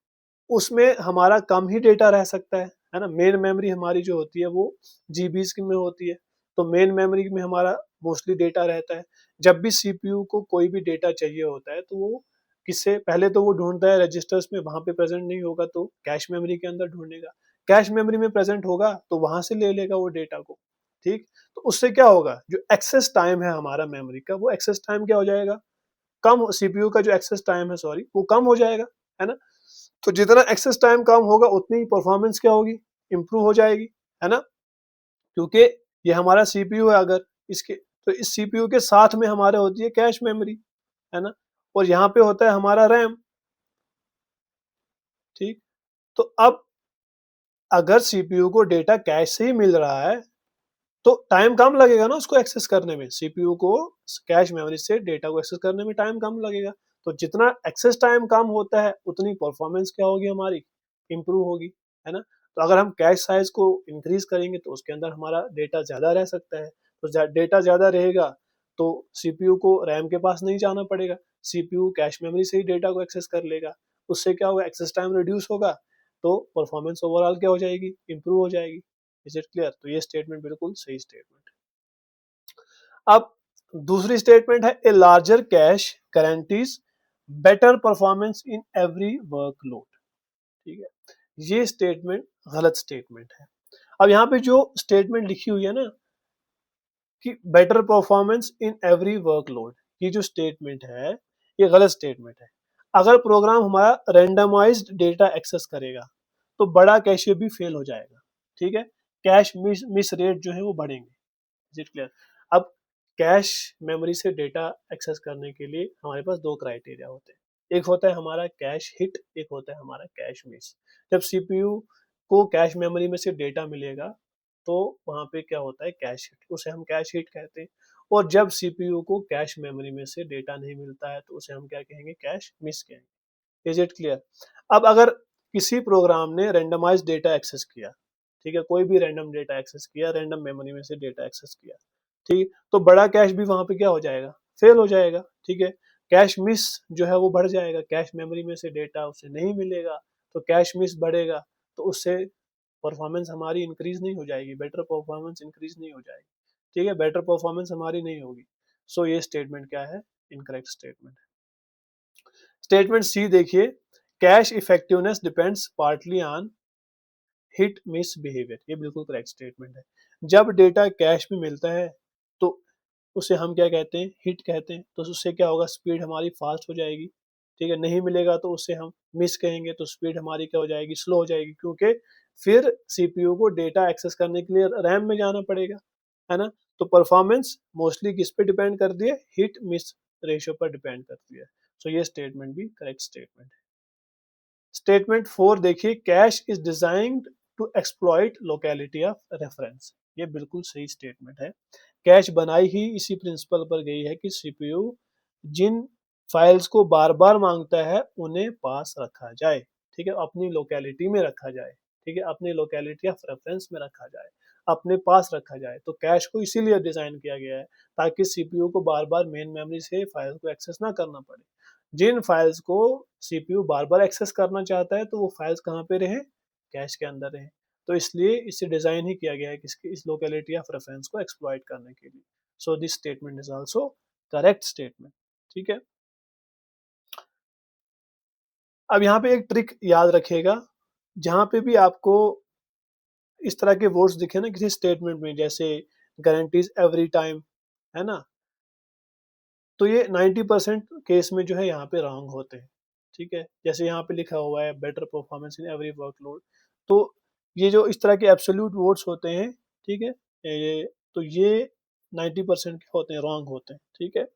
उसमें हमारा कम ही डेटा रह सकता है ना। मेन मेमोरी हमारी जो होती है वो जीबीज में होती है। तो मेन मेमोरी में हमारा मोस्टली डेटा रहता है। जब भी सीपीयू को कोई भी डेटा चाहिए होता है तो वो किससे पहले तो वो ढूंढता है रजिस्टर्स में, वहां पे प्रेजेंट नहीं होगा तो कैश मेमोरी के अंदर ढूंढेगा। कैश मेमोरी में प्रेजेंट होगा तो वहां से ले लेगा वो डेटा को। ठीक, तो उससे क्या होगा, जो एक्सेस टाइम है हमारा मेमोरी का, वो एक्सेस टाइम क्या हो जाएगा, कम। सीपीयू का जो एक्सेस टाइम है, सॉरी, वो कम हो जाएगा, है ना। तो जितना एक्सेस टाइम कम होगा उतनी ही परफॉर्मेंस क्या होगी, इंप्रूव हो जाएगी, है ना। क्योंकि ये हमारा सीपीयू है, अगर इसके तो इस सीपीयू के साथ में हमारे होती है कैश मेमोरी, है ना, और यहाँ पे होता है हमारा रैम। ठीक, तो अब अगर सीपीयू को डेटा कैश से ही मिल रहा है तो टाइम कम लगेगा ना उसको एक्सेस करने में, सीपीयू को कैश मेमोरी से डेटा को एक्सेस करने में टाइम कम लगेगा। तो जितना एक्सेस टाइम कम होता है उतनी परफॉर्मेंस क्या होगी हमारी, इंप्रूव होगी, है ना। तो अगर हम कैश साइज को इंक्रीज करेंगे तो उसके अंदर हमारा डेटा ज्यादा रह सकता है, तो डेटा ज्यादा रहेगा तो सीपीयू को रैम के पास नहीं जाना पड़ेगा, सीपीयू कैश मेमोरी से ही डेटा को एक्सेस कर लेगा। उससे क्या होगा, एक्सेस टाइम रिड्यूस होगा, तो परफॉर्मेंस ओवरऑल क्या हो जाएगी, इंप्रूव हो जाएगी। Is it clear? तो ये स्टेटमेंट बिल्कुल सही स्टेटमेंट है। अब दूसरी स्टेटमेंट है, a larger cash guarantees better performance in every workload. ठीक है, ये स्टेटमेंट गलत स्टेटमेंट है। अब यहाँ पे जो स्टेटमेंट लिखी हुई है ना कि better performance in every workload, ये जो स्टेटमेंट है ये गलत स्टेटमेंट है। अगर प्रोग्राम हमारा रेंडमाइज्ड डेटा एक्सेस करेगा तो बड़ा कैशियर भी फेल हो जाएगा। ठीक है, कैश मिस रेट जो है वो बढ़ेंगे। Is it clear? अब कैश मेमोरी से डेटा एक्सेस करने के लिए हमारे पास दो क्राइटेरिया होते हैं, एक होता है हमारा कैश हिट, एक होता है हमारा कैश मिस। जब सीपीयू को कैश मेमोरी में से डेटा मिलेगा तो वहां पे क्या होता है, कैश हिट, उसे हम कैश हिट कहते हैं। और जब सीपीयू को कैश मेमोरी में से डेटा नहीं मिलता है तो उसे हम क्या कहेंगे, कैश मिस कहेंगे। Is it clear? अब अगर किसी प्रोग्राम ने रेंडमाइज डेटा एक्सेस किया, ठीक है, कोई भी रैंडम डेटा एक्सेस किया, रैंडम मेमोरी में से डेटा एक्सेस किया, ठीक, तो बड़ा कैश भी वहां पे क्या हो जाएगा, फेल हो जाएगा। ठीक है, कैश मिस जो है वो बढ़ जाएगा, कैश मेमोरी में से डेटा उसे नहीं मिलेगा तो कैश मिस बढ़ेगा, तो उससे परफॉर्मेंस हमारी इंक्रीज नहीं हो जाएगी, बेटर परफॉर्मेंस इंक्रीज नहीं हो जाएगी। ठीक है, बेटर परफॉर्मेंस हमारी नहीं होगी। सो ये स्टेटमेंट क्या है, इनकरेक्ट स्टेटमेंट है। स्टेटमेंट सी देखिए, cash effectiveness depends partly on hit miss behaviour, ये बिल्कुल करेक्ट स्टेटमेंट है। जब डेटा कैश में मिलता है तो उसे हम क्या कहते हैं, हिट कहते हैं, तो उससे क्या होगा, स्पीड हमारी फास्ट हो जाएगी। ठीक है, नहीं मिलेगा तो उससे हम मिस कहेंगे, तो स्पीड हमारी क्या हो जाएगी, स्लो हो जाएगी, क्योंकि फिर सीपीयू को डेटा एक्सेस करने के लिए रैम में जाना पड़ेगा, है ना। तो परफॉर्मेंस मोस्टली किस पे डिपेंड करती है, हिट मिस रेशियो पर डिपेंड करती है। सो ये स्टेटमेंट भी करेक्ट स्टेटमेंट है। स्टेटमेंट 4 देखिए, cache is designed to exploit locality of reference, ये बिल्कुल सही स्टेटमेंट है। कैश बनाई ही इसी प्रिंसिपल पर गई है कि सीपीयू जिन फाइल्स को बार बार मांगता है उन्हें पास रखा जाए। ठीक है, अपनी लोकेलिटी में रखा जाए, ठीक है, अपनी लोकेलिटी ऑफ रेफरेंस में रखा जाए, अपने पास रखा जाए। तो कैश को इसीलिए डिजाइन किया गया है ताकि सीपीयू को बार बार मेन मेमोरी से फाइल को एक्सेस ना करना पड़े। जिन फाइल्स को सीपीयू बार बार एक्सेस करना चाहता है तो वो फाइल्स कहाँ पे रहे, कैश के अंदर रहे। तो इसलिए इसे डिजाइन ही किया गया है किसकी, इस लोकेलिटी ऑफ रेफरेंस को एक्सप्लॉइट करने के लिए। So this statement is also correct statement. ठीक है, अब यहाँ पे एक ट्रिक याद रखिएगा, जहाँ पे भी आपको इस तरह के वर्ड्स दिखे ना किसी स्टेटमेंट में, जैसे गारंटीज एवरी टाइम, है ना, तो ये 90% केस में जो है यहाँ पे रॉन्ग होते हैं। ठीक है, जैसे यहाँ पे लिखा हुआ है better performance in every workload, तो ये जो इस तरह के एब्सोल्यूट वर्ड्स होते हैं, ठीक है, तो ये 90% के होते हैं, रॉन्ग होते हैं। ठीक है,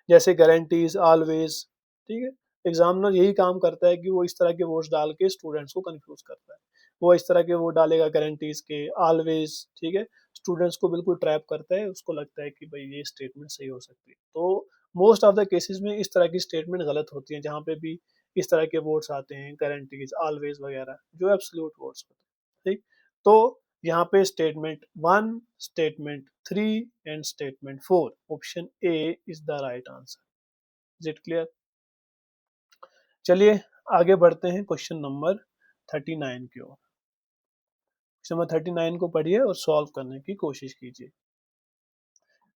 जैसे गारंटीज, ऑलवेज, ठीक है, एग्जामिनर यही काम करता है कि वो इस तरह के वर्ड्स डाल के स्टूडेंट्स को कंफ्यूज करता है। वो इस तरह के वो डालेगा गारंटीज के, ऑलवेज, ठीक है, स्टूडेंट्स को बिल्कुल ट्रैप करता है, उसको लगता है कि भाई ये स्टेटमेंट सही हो सकती है। तो मोस्ट ऑफ द केसेस में इस तरह की स्टेटमेंट गलत होती है, जहाँ पे भी इस तरह के वर्ड्स आते हैं, गारंटीज, ऑलवेज वगैरह, जो एब्सोल्यूट वर्ड्स होते हैं। ठीक, तो यहाँ पे statement 1, statement 3 and statement 4, option A is the right answer. Is it clear? चलिए आगे बढ़ते हैं क्वेश्चन नंबर 39 की ओर। क्वेश्चन नंबर 39 को पढ़िए और सॉल्व करने की कोशिश कीजिए।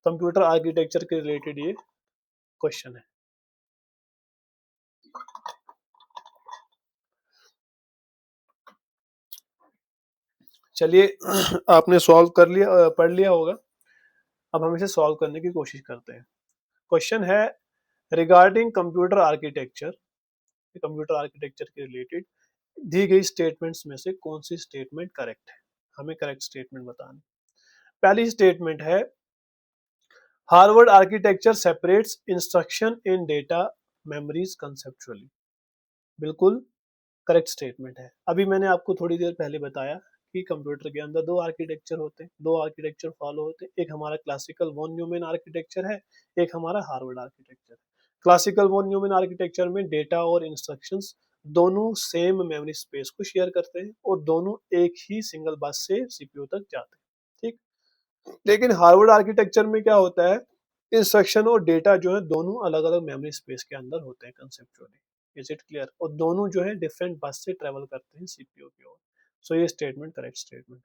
कंप्यूटर आर्किटेक्चर के रिलेटेड ये क्वेश्चन है। चलिए आपने सॉल्व कर लिया, पढ़ लिया होगा, अब हम इसे सॉल्व करने की कोशिश करते हैं। क्वेश्चन है, regarding computer architecture computer architecture के रिलेटेड दी गई स्टेटमेंट्स में से कौन सी स्टेटमेंट करेक्ट है, हमें करेक्ट स्टेटमेंट बतानी। पहली स्टेटमेंट है हार्वर्ड आर्किटेक्चर सेपरेट्स इंस्ट्रक्शन इन डेटा मेमोरीज कंसेप्चुअली। बिल्कुल करेक्ट स्टेटमेंट है। अभी मैंने आपको थोड़ी देर पहले बताया कि कंप्यूटर के अंदर दो आर्किटेक्चर होते हैं, दो आर्किटेक्चर फॉलो होते हैं। एक हमारा क्लासिकल वॉन न्यूमैन आर्किटेक्चर है, एक हमारा Harvard architecture. Classical von Neumann architecture में डेटा और इंस्ट्रक्शंस दोनों सेम मेमोरी स्पेस को शेयर करते हैं और दोनों एक ही सिंगल बस से सीपीयू तक जाते हैं, ठीक। लेकिन हार्वर्ड आर्किटेक्चर में क्या होता है, इंस्ट्रक्शन और डेटा जो है दोनों अलग अलग मेमोरी स्पेस के अंदर होते हैं कंसेप्चुअली। Is it clear? और दोनों जो है डिफरेंट बस से ट्रेवल करते हैं सीपीयू की ओर। सो ये स्टेटमेंट करेक्ट स्टेटमेंट।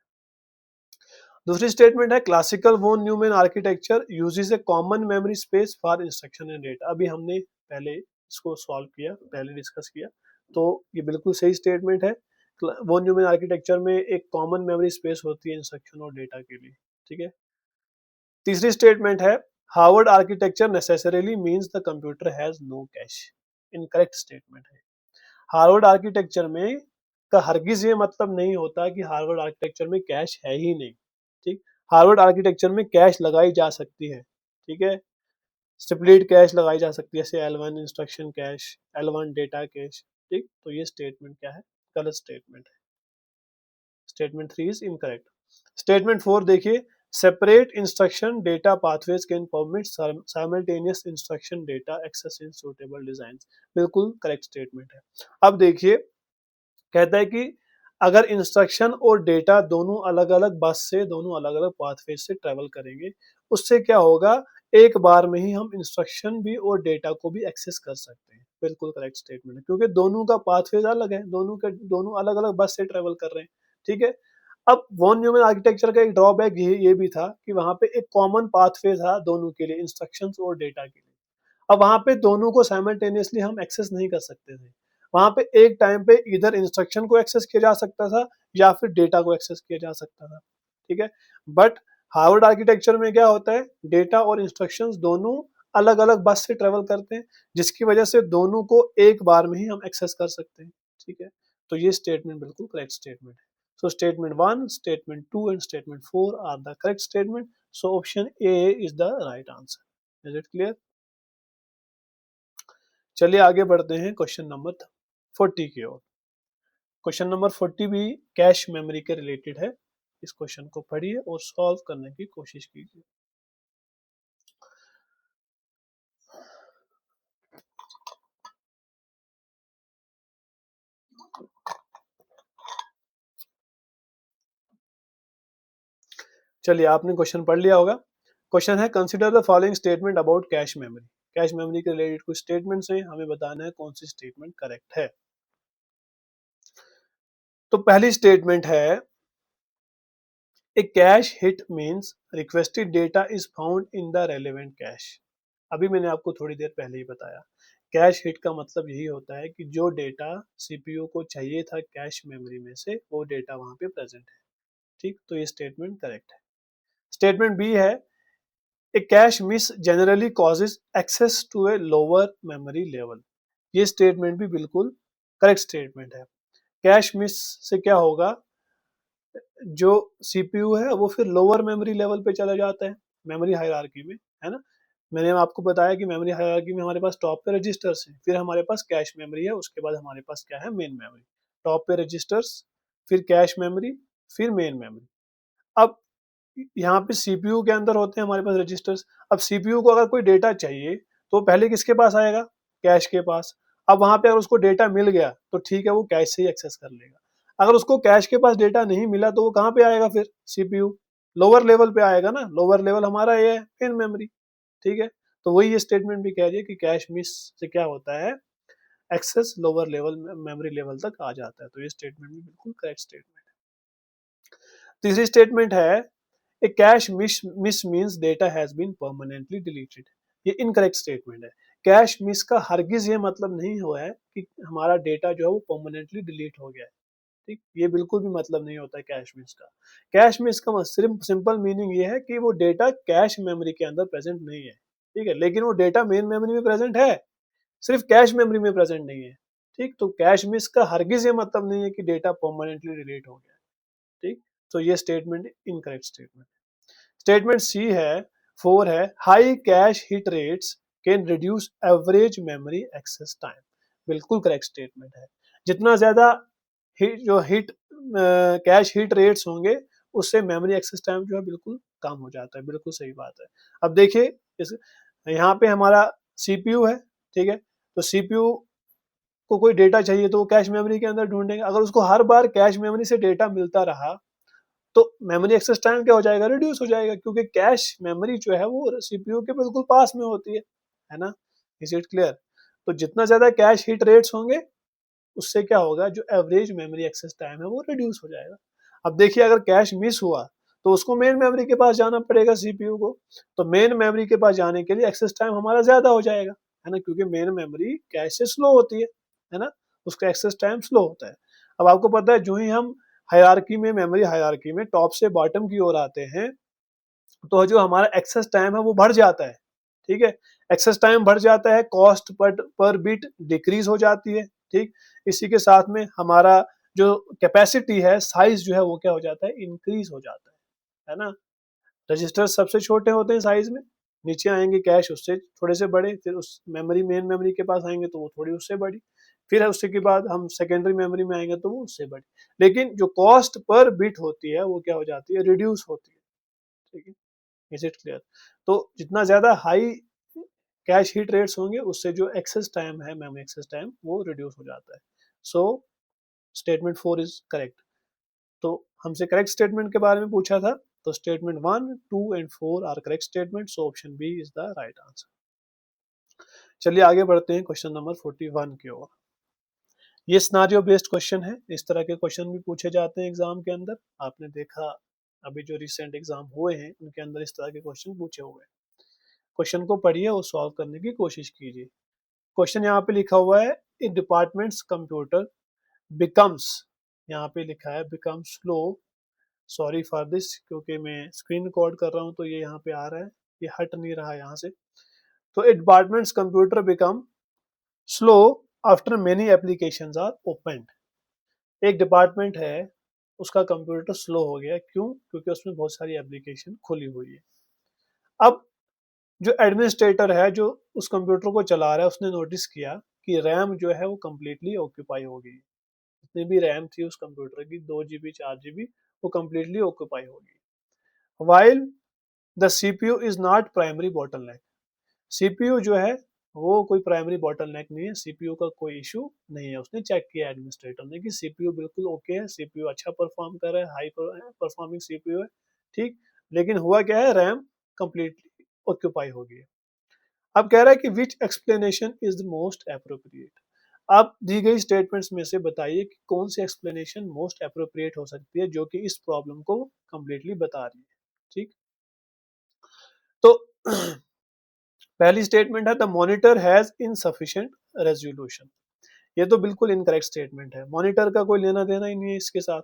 दूसरी स्टेटमेंट है classical von Neumann architecture uses a common memory space for instruction and data. अभी हमने पहले इसको सॉल्व किया, पहले डिस्कस किया, तो ये बिल्कुल सही स्टेटमेंट है। वॉन न्यूमैन आर्किटेक्चर में एक कॉमन मेमोरी स्पेस होती है इंस्ट्रक्शन और डेटा के लिए, ठीक है। तीसरी स्टेटमेंट है Harvard architecture necessarily means the computer has no cache. Incorrect statement है। हार्वर्ड आर्किटेक्चर में का हरगिज ये मतलब नहीं होता कि हार्वर्ड आर्किटेक्चर में कैश है ही नहीं, ठीक। हार्वर्ड आर्किटेक्चर में कैश लगाई जा सकती है, ठीक है। स्प्लिट कैश लगाई जा सकती है, जैसे L1 instruction cache, L1 data cache, ठीक। तो ये स्टेटमेंट क्या है, गलत स्टेटमेंट है। Statement 3 is incorrect. स्टेटमेंट 4 देखिए, separate instruction data pathways can permit simultaneous instruction data access in suitable design. बिल्कुल करेक्ट स्टेटमेंट है। अब देखिए, कहता है कि अगर इंस्ट्रक्शन और डेटा दोनों अलग अलग बस से, दोनों अलग अलग पाथवे से ट्रेवल करेंगे, उससे क्या होगा, एक बार में ही हम इंस्ट्रक्शन भी और डेटा को भी एक्सेस कर सकते हैं। बिल्कुल करेक्ट स्टेटमेंट है, क्योंकि दोनों का पाथवे अलग है, दोनों अलग अलग बस से ट्रेवल कर रहे हैं, ठीक है। अब वॉन न्यूमैन आर्किटेक्चर का एक ड्रॉबैक ये भी था कि वहां पे एक कॉमन पाथवे था दोनों के लिए, इंस्ट्रक्शंस और डेटा के लिए। अब वहां पे दोनों को साइमल्टेनियसली हम एक्सेस नहीं कर सकते थे। वहां पे एक टाइम पे इधर इंस्ट्रक्शन को एक्सेस किया जा सकता था या फिर डेटा को एक्सेस किया जा सकता था, ठीक है। बट हार्वर्ड आर्किटेक्चर में क्या होता है, डेटा और इंस्ट्रक्शंस दोनों अलग अलग बस से ट्रेवल करते हैं, जिसकी वजह से दोनों को एक बार में ही हम एक्सेस कर सकते हैं, ठीक है। तो ये स्टेटमेंट बिल्कुल करेक्ट स्टेटमेंट है। So statement 1, statement 2 and statement 4 are the correct statement. So option A is the right answer. Is it clear? चलिए आगे बढ़ते हैं क्वेश्चन नंबर 40 की ओर। क्वेश्चन नंबर 40 भी कैश मेमोरी के रिलेटेड है। इस क्वेश्चन को पढ़िए और सॉल्व करने की कोशिश कीजिए। चलिए, आपने क्वेश्चन पढ़ लिया होगा। क्वेश्चन है consider the following statement about cache memory. Cache memory के रिलेटेड कुछ स्टेटमेंट्स हैं, हमें बताना है कौन सी स्टेटमेंट करेक्ट है। तो पहली स्टेटमेंट है A cache hit means requested data is found in the relevant cache। अभी मैंने आपको थोड़ी देर पहले ही बताया, कैश हिट का मतलब यही होता है कि जो डेटा सीपीयू को चाहिए था कैश मेमोरी में से, वो डेटा वहां पे प्रेजेंट है, ठीक। तो ये स्टेटमेंट करेक्ट है। स्टेटमेंट बी है a cache miss generally causes access to a lower memory level. ये स्टेटमेंट भी बिल्कुल करेक्ट स्टेटमेंट है। कैश मिस से क्या होगा, जो सीपीयू है वो फिर लोअर मेमोरी लेवल पे चला जाता है मेमोरी हायरार्की में, है ना। मैंने आपको बताया कि मेमोरी हायरार्की में हमारे पास टॉप पे रजिस्टर्स हैं, फिर हमारे पास कैश मेमोरी है, उसके बाद हमारे पास क्या है, मेन मेमोरी। टॉप पे रजिस्टर्स, फिर कैश मेमोरी, फिर मेन मेमोरी। अब यहाँ पे सीपीयू के अंदर होते हैं हमारे पास रजिस्टर्स। अब सीपीयू को अगर कोई डेटा चाहिए तो पहले किसके पास आएगा, कैश के पास। अब वहां पे अगर उसको डेटा मिल गया तो ठीक है, वो कैश से ही एक्सेस कर लेगा। अगर उसको कैश के पास डेटा नहीं मिला तो वो कहाँ पे आएगा, फिर सीपीयू लोअर लेवल पे आएगा ना। लोअर लेवल हमारा ये है मेन मेमोरी, ठीक है। तो वही ये स्टेटमेंट भी कह रही है कि कैश मिस से क्या होता है, access lower level memory level तक आ जाता है। तो ये स्टेटमेंट भी बिल्कुल करेक्ट स्टेटमेंट है। तीसरी स्टेटमेंट है a cache miss means data has been permanently deleted. ये इनकरेक्ट स्टेटमेंट है। कैश मिस का हरगिज ये मतलब नहीं हुआ है कि हमारा डेटा जो है वो परमानेंटली डिलीट हो गया है, ठीक। ये बिल्कुल भी मतलब नहीं होता है कैश मिस का। कैश मिस का सिर्फ सिंपल मीनिंग ये है कि वो डेटा कैश मेमोरी के अंदर प्रेजेंट नहीं है, ठीक है, लेकिन वो डेटा मेन मेमोरी में प्रेजेंट है, सिर्फ कैश मेमोरी में प्रेजेंट नहीं है, ठीक, तो कैश मिस का हरगिज ये मतलब नहीं है कि डेटा परमानेंटली डिलीट हो गया। ठीक, तो ये statement incorrect statement. Statement C है, 4 है, high cache hit rates can reduce average memory access time. बिल्कुल करेक्ट स्टेटमेंट है। जितना ज्यादा जो हिट कैश हिट रेट्स होंगे उससे मेमोरी एक्सेस टाइम जो है बिल्कुल कम हो जाता है। बिल्कुल सही बात है। अब देखिए इस यहाँ पे हमारा सीपीयू है, ठीक है, तो सीपीयू को कोई डेटा चाहिए तो वो कैश मेमोरी के अंदर ढूंढेंगे। अगर उसको हर बार कैश मेमोरी से डेटा मिलता रहा तो मेमोरी एक्सेस टाइम क्या हो जाएगा, रिड्यूस हो जाएगा, क्योंकि कैश मेमोरी जो है वो सीपीयू के बिल्कुल पास में होती है ना। Is it clear? तो जितना ज्यादा कैश हिट रेट्स होंगे उससे क्या होगा, जो एवरेज मेमोरी एक्सेस टाइम है वो रिड्यूस हो जाएगा। अब देखिए अगर कैश मिस हुआ तो उसको मेन मेमोरी के पास जाना पड़ेगा सीपीयू को, तो मेन मेमोरी के पास जाने के लिए एक्सेस टाइम हमारा ज्यादा हो जाएगा, है ना, क्योंकि मेन मेमोरी कैश से स्लो होती है ना, उसका एक्सेस टाइम स्लो होता है। अब आपको पता है जो ही हम हायरार्की में, मेमोरी हायरार्की में टॉप से बॉटम की ओर आते हैं तो जो हमारा एक्सेस टाइम है वो बढ़ जाता है। ठीक है, एक्सेस टाइम बढ़ जाता है, कॉस्ट पर बिट डिक्रीज हो जाती है। ठीक, इसी के साथ में हमारा जो कैपेसिटी है, साइज जो है वो क्या हो जाता है, इंक्रीज हो जाता है ना। रजिस्टर सबसे छोटे होते हैं साइज में, नीचे आएंगे कैश उससे थोड़े से बड़े, फिर उस मेमोरी मेन मेमोरी के पास आएंगे तो वो थोड़ी उससे बड़ी, फिर उसके के बाद हम सेकेंडरी मेमोरी में आएंगे तो वो उससे बड़ी, लेकिन जो कॉस्ट पर बिट होती है वो क्या हो जाती है, रिड्यूस होती है। ठीक है, इज इट क्लियर? तो जितना ज्यादा हाई कैश हिट रेट्स होंगे उससे जो एक्सेस टाइम है, मेमोरी एक्सेस टाइम, वो रिड्यूस हो जाता है। So statement 4 is correct. तो हमसे करेक्ट स्टेटमेंट के बारे में पूछा था, तो statement 1, 2 and 4 are correct statement, so option B is the right answer. चलिए आगे बढ़ते हैं क्वेश्चन नंबर 41 की ओर। ये सिनेरियो बेस्ड क्वेश्चन है, इस तरह के क्वेश्चन भी पूछे जाते हैं एग्जाम के अंदर। आपने देखा अभी जो रिसेंट एग्जाम हुए हैं उनके अंदर इस तरह के क्वेश्चन पूछे हुए हैं। क्वेश्चन को पढ़िए और सॉल्व करने की कोशिश कीजिए। क्वेश्चन यहाँ पे लिखा हुआ है, ए डिपार्टमेंट्स कंप्यूटर बिकम्स, यहाँ पे लिखा है become slow, sorry for this, क्योंकि मैं स्क्रीन रिकॉर्ड कर रहा हूँ तो ये यहाँ पे आ रहा है, ये हट नहीं रहा यहाँ से। तो A departments computer become slow after many applications are opened. एक डिपार्टमेंट है उसका कंप्यूटर स्लो हो गया, क्यों? क्योंकि उसमें बहुत सारी एप्लीकेशन खुली हुई है। अब जो एडमिनिस्ट्रेटर है जो उस कंप्यूटर को चला रहा है उसने नोटिस किया कि रैम जो है वो कम्प्लीटली ऑक्यूपाई हो गई। जितनी भी रैम थी उस कंप्यूटर की, 2 GB 4 GB, वो कम्प्लीटली ऑक्यूपाई हो गई। While the CPU is not primary bottleneck. CPU जो है वो कोई प्राइमरी बॉटलनेक नहीं है, सीपीयू का कोई इशू नहीं है। उसने चेक किया एडमिनिस्ट्रेटर ने कि सीपीयू बिल्कुल ओके है, सीपीयू अच्छा परफॉर्म कर रहा है, हाई परफॉर्मिंग सीपीयू है। ठीक, लेकिन हुआ क्या है, रैम कंप्लीटली ऑक्यूपाई हो गई। अब कह रहा है कि which explanation is the most appropriate. आप दी गई स्टेटमेंट्स में से बताइए कि कौन सी एक्सप्लेनेशन मोस्ट अप्रोप्रिएट हो सकती है जो कि इस प्रॉब्लम को कंप्लीटली बता रही है। ठीक, तो पहली स्टेटमेंट है, the monitor has insufficient resolution. ये तो बिल्कुल इनकरेक्ट स्टेटमेंट है, मॉनिटर का कोई लेना देना ही नहीं है इसके साथ,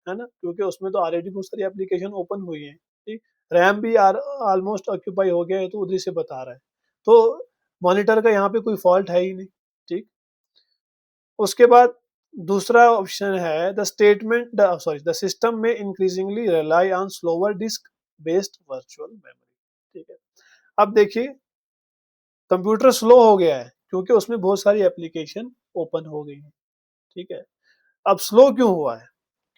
है ना, क्योंकि उसमें तो ऑलरेडी बहुत सारी एप्लीकेशन ओपन हुई है। ठीक, रैम भी ऑलमोस्ट ऑक्यूपाई हो गया है तो उधर से बता रहा है, तो मॉनिटर का यहाँ पे कोई फॉल्ट है ही नहीं। ठीक, उसके बाद दूसरा ऑप्शन है, द स्टेटमेंट द सिस्टम में increasingly rely on slower disk based virtual memory. ठीक है, अब देखिए कंप्यूटर स्लो हो गया है क्योंकि उसमें बहुत सारी एप्लीकेशन ओपन हो गई है। ठीक है, अब स्लो क्यों हुआ है,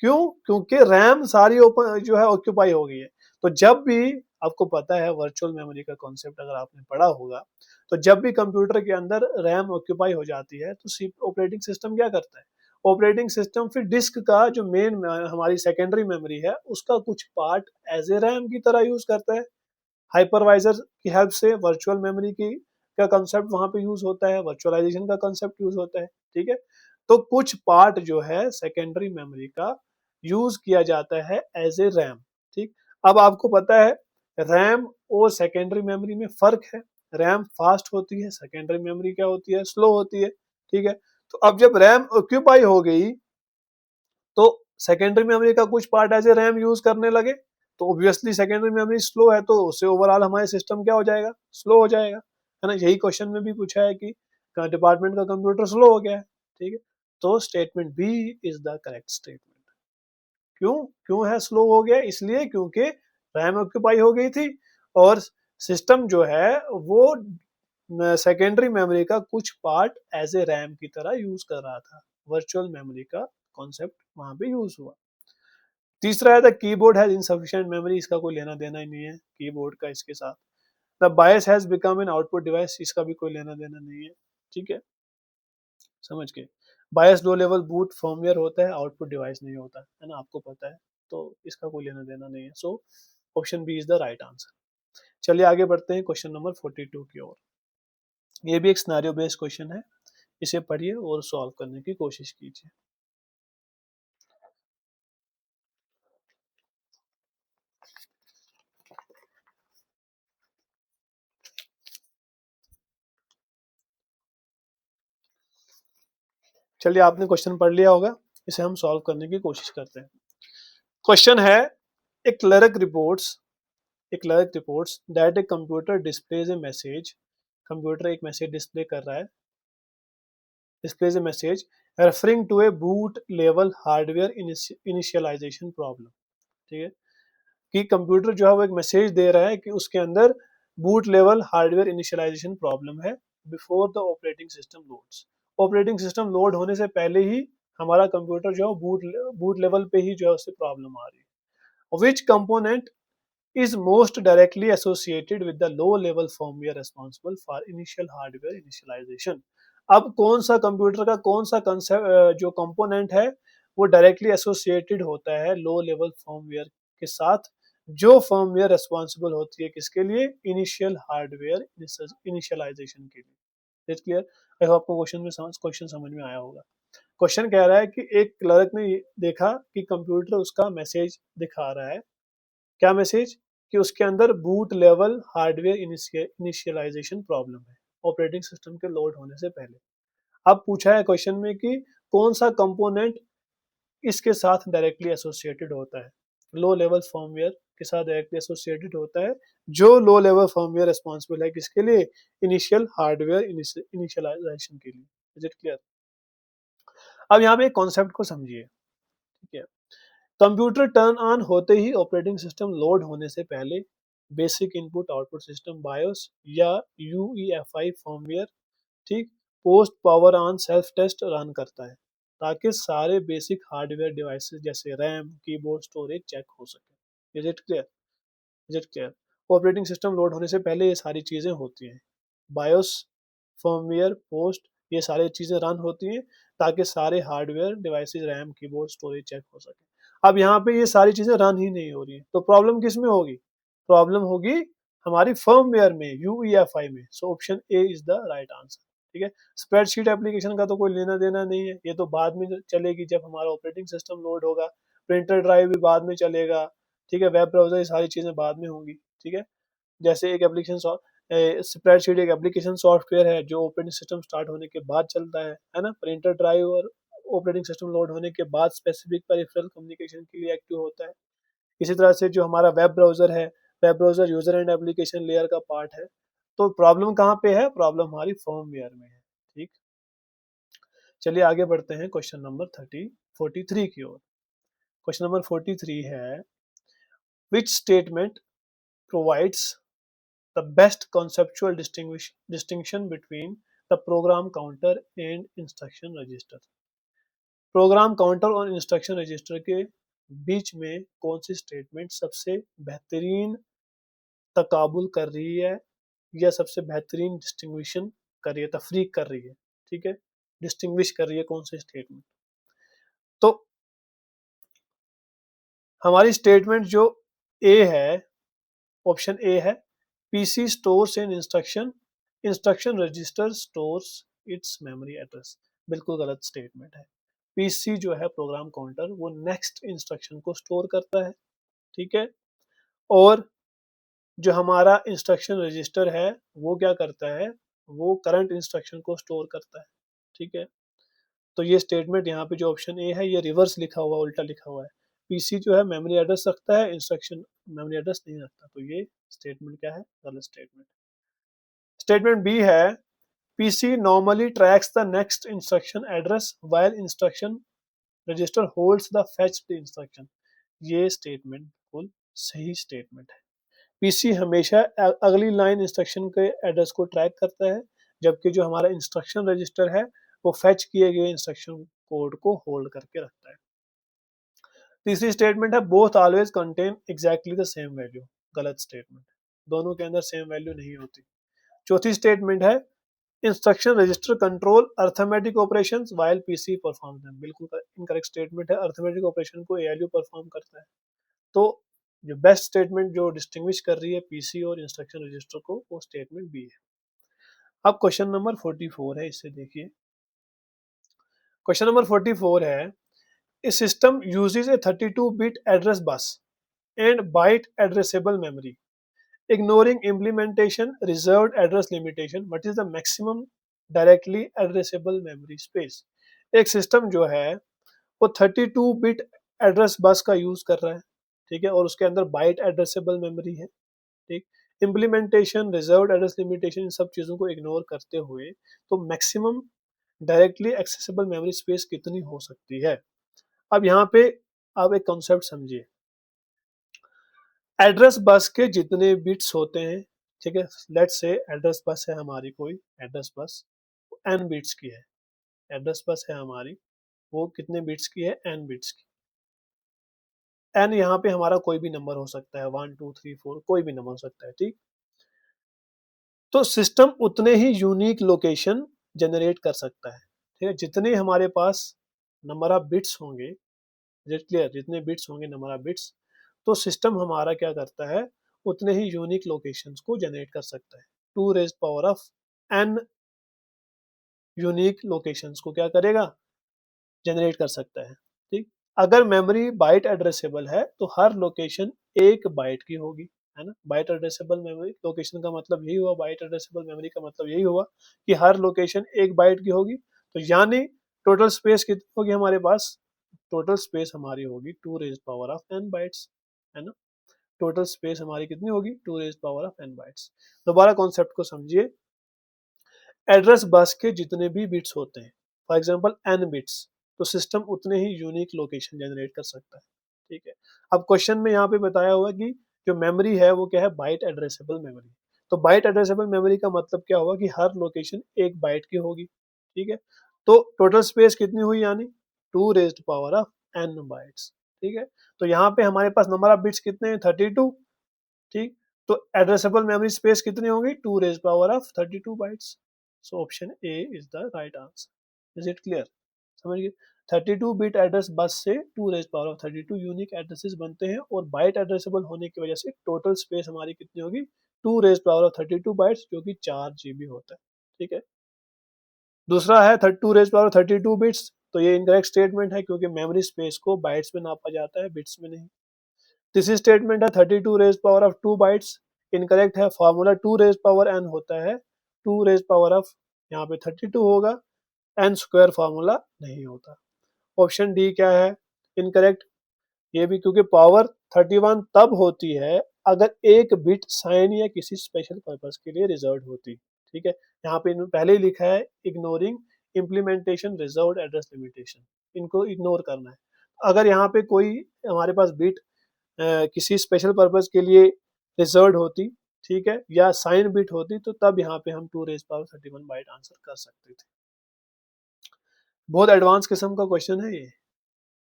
क्यों? क्योंकि रैम सारी ओपन जो है ऑक्यूपाई हो गई है। तो जब भी, आपको पता है वर्चुअल मेमोरी का कॉन्सेप्ट अगर आपने पढ़ा होगा, तो जब भी कंप्यूटर के अंदर रैम ऑक्यूपाई हो जाती है तो ऑपरेटिंग सिस्टम क्या करता है, ऑपरेटिंग सिस्टम फिर डिस्क का जो मेन हमारी सेकेंडरी मेमोरी है उसका कुछ पार्ट एज ए रैम की तरह यूज करता है। हाइपरवाइजर की हेल्प से वर्चुअल मेमोरी की का कंसेप्ट वहां पे यूज होता है, वर्चुअलाइजेशन का कंसेप्ट यूज होता है। ठीक है, तो कुछ पार्ट जो है सेकेंडरी मेमोरी का यूज किया जाता है एज ए रैम। ठीक, अब आपको पता है रैम और सेकेंडरी मेमोरी में फर्क है, रैम फास्ट होती है, सेकेंडरी मेमोरी क्या होती है, स्लो होती है। ठीक है, तो अब जब रैम ऑक्यूपाई हो गई तो सेकेंडरी मेमोरी का कुछ part as a RAM use करने लगे, तो ऑब्वियसली सेकेंडरी मेमोरी स्लो है तो उससे ओवरऑल हमारे सिस्टम क्या हो जाएगा, स्लो हो जाएगा, है ना। यही क्वेश्चन में भी पूछा है कि डिपार्टमेंट का कंप्यूटर स्लो हो गया है। ठीक है, तो statement B is the correct statement. क्यों क्यों है स्लो हो गया? इसलिए क्योंकि रैम ऑक्यूपाई हो गई थी और सिस्टम जो है वो सेकेंडरी मेमोरी का कुछ पार्ट एज ए रैम की तरह यूज कर रहा था। वर्चुअल मेमोरी का कॉन्सेप्ट वहां पे यूज हुआ। तीसरा है the keyboard has insufficient memory, इसका कोई लेना देना ही नहीं है कीबोर्ड का इसके साथ। The bias has become an output device, इसका भी कोई लेना देना नहीं है। ठीक है, समझ के। बायस लो लेवल बूट फर्मवेयर होता है, आउटपुट डिवाइस नहीं होता है ना, आपको पता है, तो इसका कोई लेना देना नहीं है। So option B is the right answer. चलिए आगे बढ़ते हैं क्वेश्चन नंबर 42 की ओर। ये भी एक सिनेरियो बेस्ड क्वेश्चन है, इसे पढ़िए और सॉल्व करने की कोशिश कीजिए। चलिए आपने क्वेश्चन पढ़ लिया होगा, इसे हम सॉल्व करने की कोशिश करते हैं। क्वेश्चन है, एक clerk reports that a computer displays a message, computer एक मैसेज डिस्प्ले कर रहा है, displays a message referring to a boot level hardware initialization problem. ठीक है, कि कंप्यूटर जो है वो एक मैसेज दे रहा है कि उसके अंदर boot level hardware initialization problem है before the operating system loads. Operating system load होने से पहले ही हमारा कंप्यूटर जो है बूट लेवल पे ही जो है उससे प्रॉब्लम आ रही है। विच component is most directly associated with the low level firmware responsible for initial hardware initialization। अब कौन सा कंप्यूटर का कौन सा कंसेप्ट जो कंपोनेंट है वो डायरेक्टली एसोसिएटेड होता है लो लेवल फर्मवेयर के साथ, जो फर्मवेयर रेस्पॉन्सिबल होती है किसके लिए? इनिशियल हार्डवेयर इनिशियलाइजेशन के लिए। Is clear? आई होप आपको क्वेश्चन समझ में आया होगा। क्वेश्चन कह रहा है कि एक क्लर्क ने देखा कि कंप्यूटर उसका मैसेज दिखा रहा है। क्या मैसेज? कि उसके अंदर boot level hardware initialization problem है ऑपरेटिंग सिस्टम के लोड होने से पहले। अब पूछा है क्वेश्चन में कि कौन सा कंपोनेंट इसके साथ डायरेक्टली एसोसिएटेड होता है, लो लेवल फर्मवेयर के साथ डायरेक्टली एसोसिएटेड होता है, जो लो लेवल फर्मवेयर रिस्पॉन्सिबल है किसके लिए? इनिशियल हार्डवेयर इनिशियलाइजेशन के लिए। Is it clear? अब यहाँ पे एक कॉन्सेप्ट को समझिए। ठीक है, कंप्यूटर टर्न ऑन होते ही ऑपरेटिंग सिस्टम लोड होने से पहले basic input output system BIOS या यूईएफआई फर्मवेयर, ठीक, POST power on self test run करता है ताकि सारे बेसिक हार्डवेयर डिवाइसेस जैसे रैम कीबोर्ड स्टोरेज चेक हो सके। Is it clear? Is it clear? Operating system load होने से पहले ये सारी चीजें होती हैं, बायोस फर्मवेयर पोस्ट, ये सारी चीजें रन होती हैं ताकि सारे hardware devices RAM keyboard storage check हो सके। अब यहाँ पे ये सारी चीजें रन ही नहीं हो रही है, तो प्रॉब्लम किस में होगी? प्रॉब्लम होगी हमारी फर्मवेयर में, यूईएफआई में। So option A is the right answer. ठीक है, स्प्रेडशीट एप्लीकेशन का तो कोई लेना देना नहीं है, ये तो बाद में चलेगी जब हमारा ऑपरेटिंग सिस्टम लोड होगा। प्रिंटर ड्राइव भी बाद में चलेगा। ठीक है, वेब ब्राउजर, ये सारी चीजें बाद में होंगी। ठीक है, जैसे एक एप्लीकेशन स्प्रेडशीट एक एप्लीकेशन सॉफ्टवेयर है जो ऑपरेटिंग सिस्टम स्टार्ट होने के बाद चलता है ना। प्रिंटर ड्राइव और ऑपरेटिंग सिस्टम लोड होने के बाद स्पेसिफिक पेरिफेरल कम्युनिकेशन के लिए एक्टिव होता है। इसी तरह से जो हमारा वेब ब्राउजर है, web browser user and application layer का पार्ट है। तो प्रॉब्लम कहाँ पे है? प्रॉब्लम हमारी फर्मवेयर में है। ठीक, चलिए आगे बढ़ते हैं क्वेश्चन नंबर 43 की ओर। क्वेश्चन नंबर 43 है, which statement provides the best conceptual distinction between the program counter and instruction register। Program counter और इंस्ट्रक्शन रजिस्टर के बीच में कौन सी स्टेटमेंट सबसे बेहतरीन तकाबुल कर रही है या सबसे बेहतरीन डिस्टिंग्विशन कर रही है, तफरीक कर रही है। ठीक है, डिस्टिंग्विश कर रही है कौन सी स्टेटमेंट? तो हमारी स्टेटमेंट जो ए है, ऑप्शन ए है, PC stores an instruction, instruction register stores it's memory address. बिल्कुल गलत स्टेटमेंट है। पीसी जो है प्रोग्राम काउंटर, वो नेक्स्ट इंस्ट्रक्शन को स्टोर करता है। ठीक है, और जो हमारा इंस्ट्रक्शन रजिस्टर है वो क्या करता है? वो करंट इंस्ट्रक्शन को स्टोर करता है। ठीक है, तो ये स्टेटमेंट यहाँ पे जो ऑप्शन ए है ये रिवर्स लिखा हुआ, उल्टा लिखा हुआ है। पीसी जो है मेमोरी एड्रेस रखता है, इंस्ट्रक्शन मेमोरी एड्रेस नहीं रखता। तो ये स्टेटमेंट क्या है? गलत स्टेटमेंट। स्टेटमेंट बी है, PC normally tracks the next instruction address while instruction register holds the fetched instruction। ये स्टेटमेंट बिल्कुल सही स्टेटमेंट है। पीसी हमेशा अगली लाइन इंस्ट्रक्शन के एड्रेस को ट्रैक करता है, जबकि जो हमारा इंस्ट्रक्शन रजिस्टर है वो फेच किए गए इंस्ट्रक्शन कोड को होल्ड करके रखता है। तीसरी स्टेटमेंट है both always contain exactly the same value. गलत स्टेटमेंट, दोनों के अंदर सेम वैल्यू नहीं होती। चौथी स्टेटमेंट है instruction register control arithmetic operations while PC perform them. बिल्कुल इनकरेक्ट स्टेटमेंट है, अर्थमेटिक ऑपरेशन को एएलयू परफॉर्म करता है। तो जो बेस्ट स्टेटमेंट जो डिस्टिंग्विश कर रही है पीसी और इंस्ट्रक्शन रजिस्टर को, वो स्टेटमेंट बी है। अब क्वेश्चन नंबर 44 है, इससे देखिए। क्वेश्चन नंबर 44 है A system uses a 32-bit address bus and byte addressable memory, ignoring implementation reserved address limitation. What is the maximum directly addressable memory space? एक system जो है वो 32 बिट एड्रेस बस का use कर रहा है, ठीक है, और उसके अंदर बाइट एड्रेसेबल मेमोरी है, ठीक। इम्प्लीमेंटेशन, रिजर्व्ड एड्रेस लिमिटेशन, इन सब चीज़ों को इग्नोर करते हुए तो maximum directly accessible memory space कितनी हो सकती है। अब यहाँ पे आप एक कॉन्सेप्ट समझिए। एड्रेस बस के जितने बिट्स होते हैं, ठीक है, लेट्स से एड्रेस बस है हमारी, कोई एड्रेस बस n बिट्स की है। एड्रेस बस है हमारी, वो कितने बिट्स की है, n बिट्स की। n यहाँ पे हमारा कोई भी नंबर हो सकता है, 1 2 3 4, कोई भी नंबर हो सकता है, ठीक। तो सिस्टम उतने ही यूनिक लोकेशन जनरेट कर सकता है, ठीक है, जितने हमारे पास नंबर ऑफ बिट्स होंगे, क्लियर, जितने बिट्स होंगे नंबर ऑफ बिट्स, तो सिस्टम हमारा क्या करता है, उतने ही यूनिक लोकेशंस को जनरेट कर सकता है। 2 raise power of n unique locations को क्या करेगा, जनरेट कर सकता है, ठीक। अगर मेमोरी बाइट एड्रेसेबल है तो हर लोकेशन एक बाइट की होगी, है ना। बाइट एड्रेसेबल मेमोरी लोकेशन का मतलब यही हुआ, बाइट एड्रेसेबल मेमोरी का मतलब यही हुआ कि हर लोकेशन एक बाइट की होगी। तो यानी टोटल स्पेस कितनी होगी हमारे पास, टोटल स्पेस हमारी होगी 2 raise power of n bytes, है ना। टोटल स्पेस हमारी कितनी होगी, 2 raise power of n bytes. दोबारा कॉन्सेप्ट को समझिए। एड्रेस बस के जितने भी बिट्स होते हैं, फॉर एग्जांपल n बिट्स, तो सिस्टम उतने ही यूनिक लोकेशन जनरेट कर सकता है, ठीक है। अब क्वेश्चन में यहाँ पे बताया हुआ कि जो मेमोरी है वो क्या है, बाइट एड्रेसेबल मेमोरी। तो बाइट एड्रेसेबल मेमोरी का मतलब क्या हुआ कि हर लोकेशन एक बाइट की होगी, ठीक है। तो टोटल स्पेस कितनी हुई, यानी 2 raised power of n bytes, ठीक है। तो यहाँ पे हमारे पास नंबर ऑफ बिट्स कितने हैं, 32, ठीक। तो एड्रेसेबल मेमोरी स्पेस कितनी होगी, 2 raise power of 32 bytes. So option A is the right answer. Is it clear, समझ गए। 32 बिट एड्रेस बस से 2 raise power of 32 unique addresses बनते हैं, और बाइट एड्रेसेबल होने की वजह से टोटल स्पेस हमारी कितनी होगी, 2 रेज़ पावर ऑफ 32 बाइट्स, जो कि 4 GB होता है, ठीक है। दूसरा है 2 रेज़ पावर 32 बिट्स, तो ये इनकरेक्ट स्टेटमेंट है, क्योंकि मेमोरी स्पेस को बाइट्स में नापा जाता है, बिट्स में नहीं। तीसरी स्टेटमेंट है 32 rays power of 2 bytes, incorrect है। फार्मूला 2 रेज़ पावर n होता है, 2 रेज़ पावर ऑफ यहाँ पे 32 होगा, n स्क्वायर फार्मूला नहीं होता। ऑप्शन डी क्या है, इनकरेक्ट। ये भी क्योंकि पावर 31 तब होती है अगर एक बिट साइन या किसी स्पेशल पर्पस के लिए रिजर्व होती, ठीक है। यहाँ पे पहले ही लिखा है ignoring implementation reserved address limitation, इनको इग्नोर करना है। अगर यहाँ पे कोई हमारे पास बिट किसी स्पेशल पर्पस के लिए रिजर्व्ड होती, ठीक है, या साइन बिट होती, तो तब यहाँ पे हम 2 रेज़ पावर 31 बाइट आंसर कर सकते थे। बहुत एडवांस किस्म का क्वेश्चन है ये।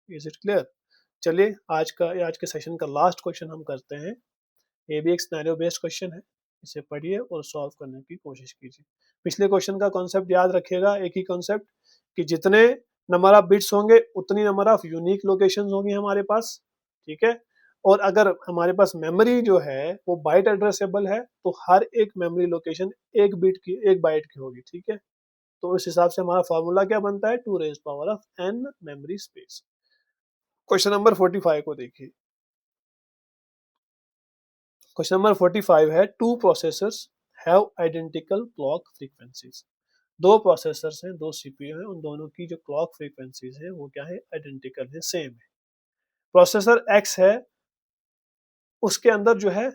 Is it clear. चलिए आज के सेशन का लास्ट क्वेश्चन हम करते हैं। ये भी एक सिनेरियो बेस्ड क्वेश्चन है, इसे पढ़िए और सॉल्व करने की कोशिश कीजिए। पिछले क्वेश्चन का कॉन्सेप्ट याद रखिएगा, एक ही कॉन्सेप्ट कि जितने नंबर ऑफ बिट्स होंगे उतनी नंबर ऑफ यूनिक लोकेशंस होंगी हमारे पास, ठीक है। और अगर हमारे पास मेमोरी जो है वो बाइट एड्रेसेबल है, तो हर एक मेमोरी लोकेशन एक बिट की, एक बाइट की होगी, ठीक है। तो इस हिसाब से हमारा फॉर्मूला क्या बनता है, 2 raise power of n memory space. Question number 45 को देखिए। क्वेश्चन नंबर 45 है two processors have identical clock frequencies. दो प्रोसेसर्स हैं, दो सीपीयू हैं, उन दोनों की जो क्लॉक फ्रीक्वेंसीज है वो क्या है, आइडेंटिकल है, सेम है। प्रोसेसर एक्स है, उसके अंदर जो है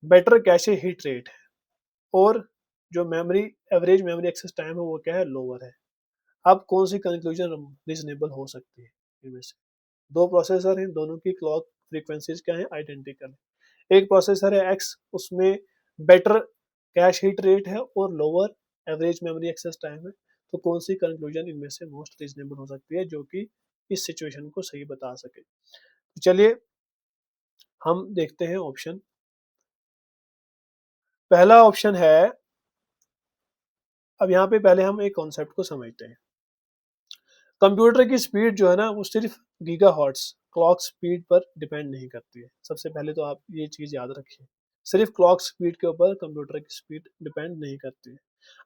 बेटर कैशे हिट रेट है, और जो memory average memory access time है वो क्या है, लोअर है। अब कौन सी कंक्लूजन रीजनेबल हो सकती है इनमें से? दो प्रोसेसर हैं, दोनों की क्लॉक फ्रीक्वेंसीज क्या है, आइडेंटिकल है। एक प्रोसेसर है एक्स, उसमें बेटर कैश हिट रेट है और lower average memory access time है। तो कौन सी कंक्लूजन इनमें से मोस्ट रीजनेबल हो सकती है जो कि इस सिचुएशन को सही बता सके? तो चलिए हम देखते हैं ऑप्शन। पहला ऑप्शन है, अब यहाँ पे पहले हम एक कॉन्सेप्ट को समझते हैं। कंप्यूटर की स्पीड जो है ना वो सिर्फ गीगाहर्ट्ज क्लॉक स्पीड पर डिपेंड नहीं करती है। सबसे पहले तो आप ये चीज याद रखिए, सिर्फ क्लॉक स्पीड के ऊपर कंप्यूटर की स्पीड डिपेंड नहीं करती है।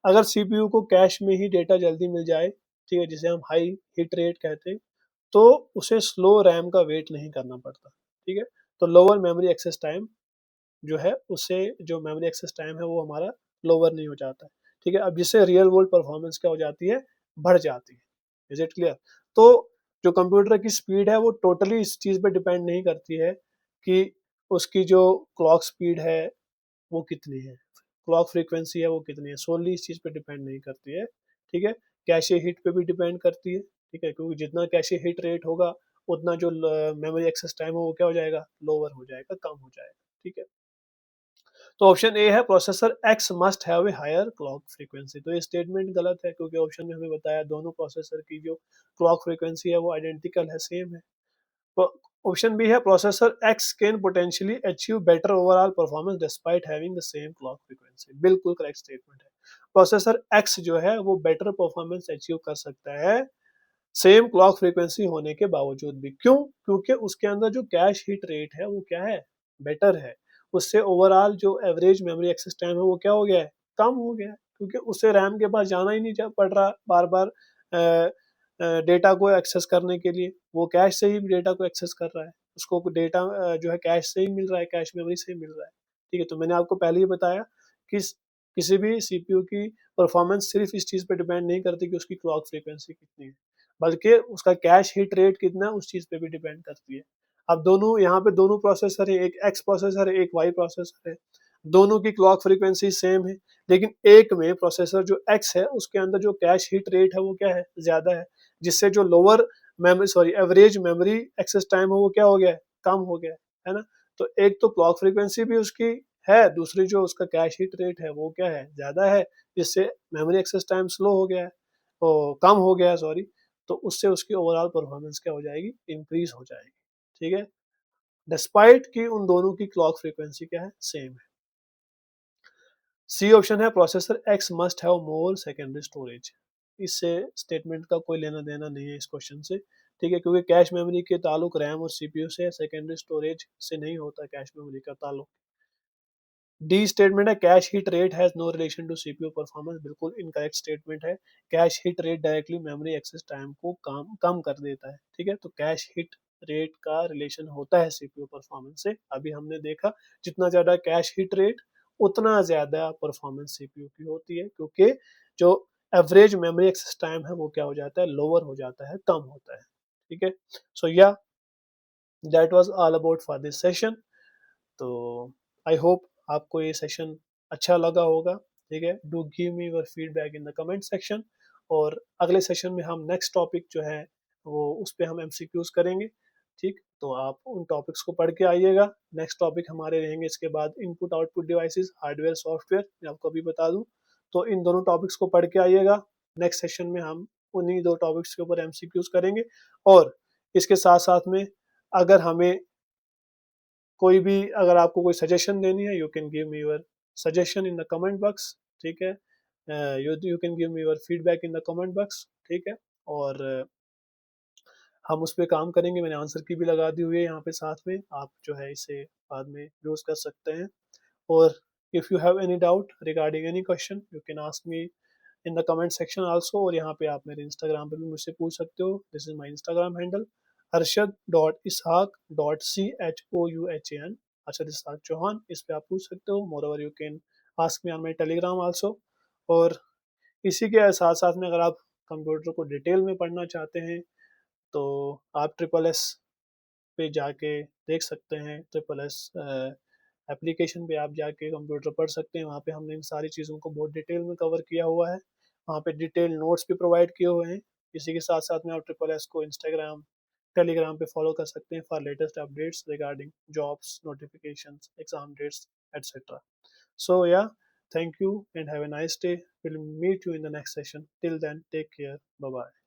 अगर सीपीयू को कैश में ही डेटा जल्दी मिल जाए, ठीक है, जिसे हम हाई हिट रेट कहते हैं, तो उसे स्लो रैम का वेट नहीं करना पड़ता। ठीक है, तो लोअर मेमोरी एक्सेस टाइम जो है उससे जो मेमोरी एक्सेस टाइम है वो हमारा लोअर नहीं हो जाता है। ठीक है, अब जिससे रियल वर्ल्ड परफॉर्मेंस क्या हो जाती है, बढ़ जाती है। Is it clear? तो जो कंप्यूटर की स्पीड है वो टोटली इस चीज पे डिपेंड नहीं करती है कि उसकी जो क्लॉक स्पीड है वो कितनी है, क्लॉक फ्रीक्वेंसी है वो कितनी है, सोनली इस चीज पे डिपेंड नहीं करती है। ठीक है, कैशे हिट पे भी डिपेंड करती है। ठीक है, क्योंकि जितना कैशे हिट रेट होगा उतना जो मेमोरी एक्सेस टाइम है वो क्या हो जाएगा, लोअर हो जाएगा, कम हो जाएगा। ठीक है, तो ऑप्शन ए है processor X must have a higher clock frequency. तो ये स्टेटमेंट गलत है, क्योंकि ऑप्शन में हमें बताया दोनों प्रोसेसर की जो क्लॉक फ्रीक्वेंसी है वो आइडेंटिकल है, सेम है। तो ऑप्शन बी है processor x can potentially achieve better overall performance despite having the same clock frequency. बिल्कुल करेक्ट स्टेटमेंट है। प्रोसेसर एक्स जो है वो बेटर परफॉर्मेंस अचीव कर सकता है सेम क्लॉक फ्रीक्वेंसी होने के बावजूद भी। क्यों? क्योंकि उसके अंदर जो कैश हिट रेट है वो क्या है, बेटर है। उससे ओवरऑल जो एवरेज मेमोरी एक्सेस टाइम है वो क्या हो गया है, कम हो गया है, क्योंकि उसे रैम के पास जाना ही नहीं पड़ रहा बार बार डेटा को एक्सेस करने के लिए। वो कैश से ही डेटा को एक्सेस कर रहा है, उसको डेटा जो है कैश से ही मिल रहा है, कैश मेमोरी से ही मिल रहा है। ठीक है, तो मैंने आपको पहले ही बताया कि किसी भी सीपीयू की परफॉर्मेंस सिर्फ इस चीज पे डिपेंड नहीं करती कि उसकी क्लॉक फ्रीक्वेंसी कितनी है, बल्कि उसका कैश हिट रेट कितना है उस चीज पे भी डिपेंड करती है। अब दोनों यहाँ पे दोनों प्रोसेसर है, एक एक्स प्रोसेसर है, एक वाई प्रोसेसर है, दोनों की क्लॉक फ्रीक्वेंसी सेम है, लेकिन एक में प्रोसेसर जो एक्स है उसके अंदर जो कैश हिट रेट है वो क्या है, ज्यादा है, जिससे जो lower memory sorry average memory access time है वो क्या हो गया है, कम हो गया है ना। तो एक तो क्लॉक फ्रीक्वेंसी भी उसकी है, दूसरी जो उसका कैश हिट रेट है वो क्या है, ज्यादा है, जिससे मेमोरी एक्सेस टाइम स्लो हो गया है, तो कम हो गया है सॉरी। तो उससे उसकी ओवरऑल परफॉर्मेंस क्या हो जाएगी, इंक्रीज हो जाएगी। ठीक है, डिस्पाइट कि उन दोनों की क्लॉक फ्रीक्वेंसी क्या है, सेम है। सी ऑप्शन है processor X must have more secondary storage. इससे स्टेटमेंट का कोई लेना देना नहीं है इस क्वेश्चन से। ठीक है, क्योंकि कैश मेमोरी के ताल्लुक रैम और सीपीयू से, सेकेंडरी स्टोरेज से नहीं होता कैश मेमोरी का ताल्लुक। डी स्टेटमेंट है cache hit rate has no relation to CPU performance. बिल्कुल इनकरेक्ट स्टेटमेंट है। Cache hit rate directly memory access time को कम कर देता है। ठीक है, तो कैश हिट रेट का रिलेशन होता है सीपीयू परफॉर्मेंस से। अभी हमने देखा जितना ज्यादा कैश हिट रेट उतना ज्यादा परफॉर्मेंस सीपीयू की होती है, क्योंकि जो एवरेज मेमोरी एक्सेस टाइम है वो क्या हो जाता है, लोअर हो जाता है, कम होता है। ठीक है, सो या that was all about for this session. तो आई होप आपको ये सेशन अच्छा लगा होगा। ठीक है, do give me your feedback in the comment section. और अगले सेशन में हम नेक्स्ट टॉपिक जो है वो उस पर हम एमसीक्यूज करेंगे। ठीक, तो आप उन टॉपिक्स को पढ़ के आइएगा। नेक्स्ट टॉपिक हमारे रहेंगे इसके बाद input output devices, hardware software, मैं आपको अभी बता दूं। तो इन दोनों टॉपिक्स को पढ़ के आइएगा। नेक्स्ट सेशन में हम उन्हीं दो टॉपिक्स के ऊपर एमसीक्यूज करेंगे। और इसके साथ साथ में अगर हमें कोई भी, अगर आपको कोई सजेशन देनी है, you can give me your suggestion in the comment box. ठीक है, you can give me your feedback in the comment box. ठीक है, और हम उस पर काम करेंगे। मैंने आंसर की भी लगा दी हुई है यहाँ पे साथ में, आप जो है इसे बाद में यूज कर सकते हैं। और if you have any doubt regarding any question you can ask me in the comment section also. और यहाँ पे आप मेरे इंस्टाग्राम पे भी मुझसे पूछ सकते हो। This is my Instagram handle arshad.ishaq.chouhan, Arshad Ishaq Chouhan. इस पे आप पूछ सकते हो। Moreover you can ask me on my Telegram also. और इसी के साथ साथ में अगर आप कंप्यूटर को डिटेल में पढ़ना चाहते हैं तो आप ट्रिपल एस पे जाके देख सकते हैं। ट्रिपल एस एप्लीकेशन पे आप जाके कंप्यूटर पढ़ सकते हैं, वहाँ पे हमने इन सारी चीज़ों को बहुत डिटेल में कवर किया हुआ है। वहाँ पे डिटेल नोट्स भी प्रोवाइड किए हुए हैं। इसी के साथ-साथ में आप ट्रिपल एस को इंस्टाग्राम, टेलीग्राम पे फॉलो कर सकते हैं for latest updates regarding jobs, notifications, exam dates etcetera. So yeah, thank you and have a nice day. We'll meet you in the next session. Till then, take care. Bye bye.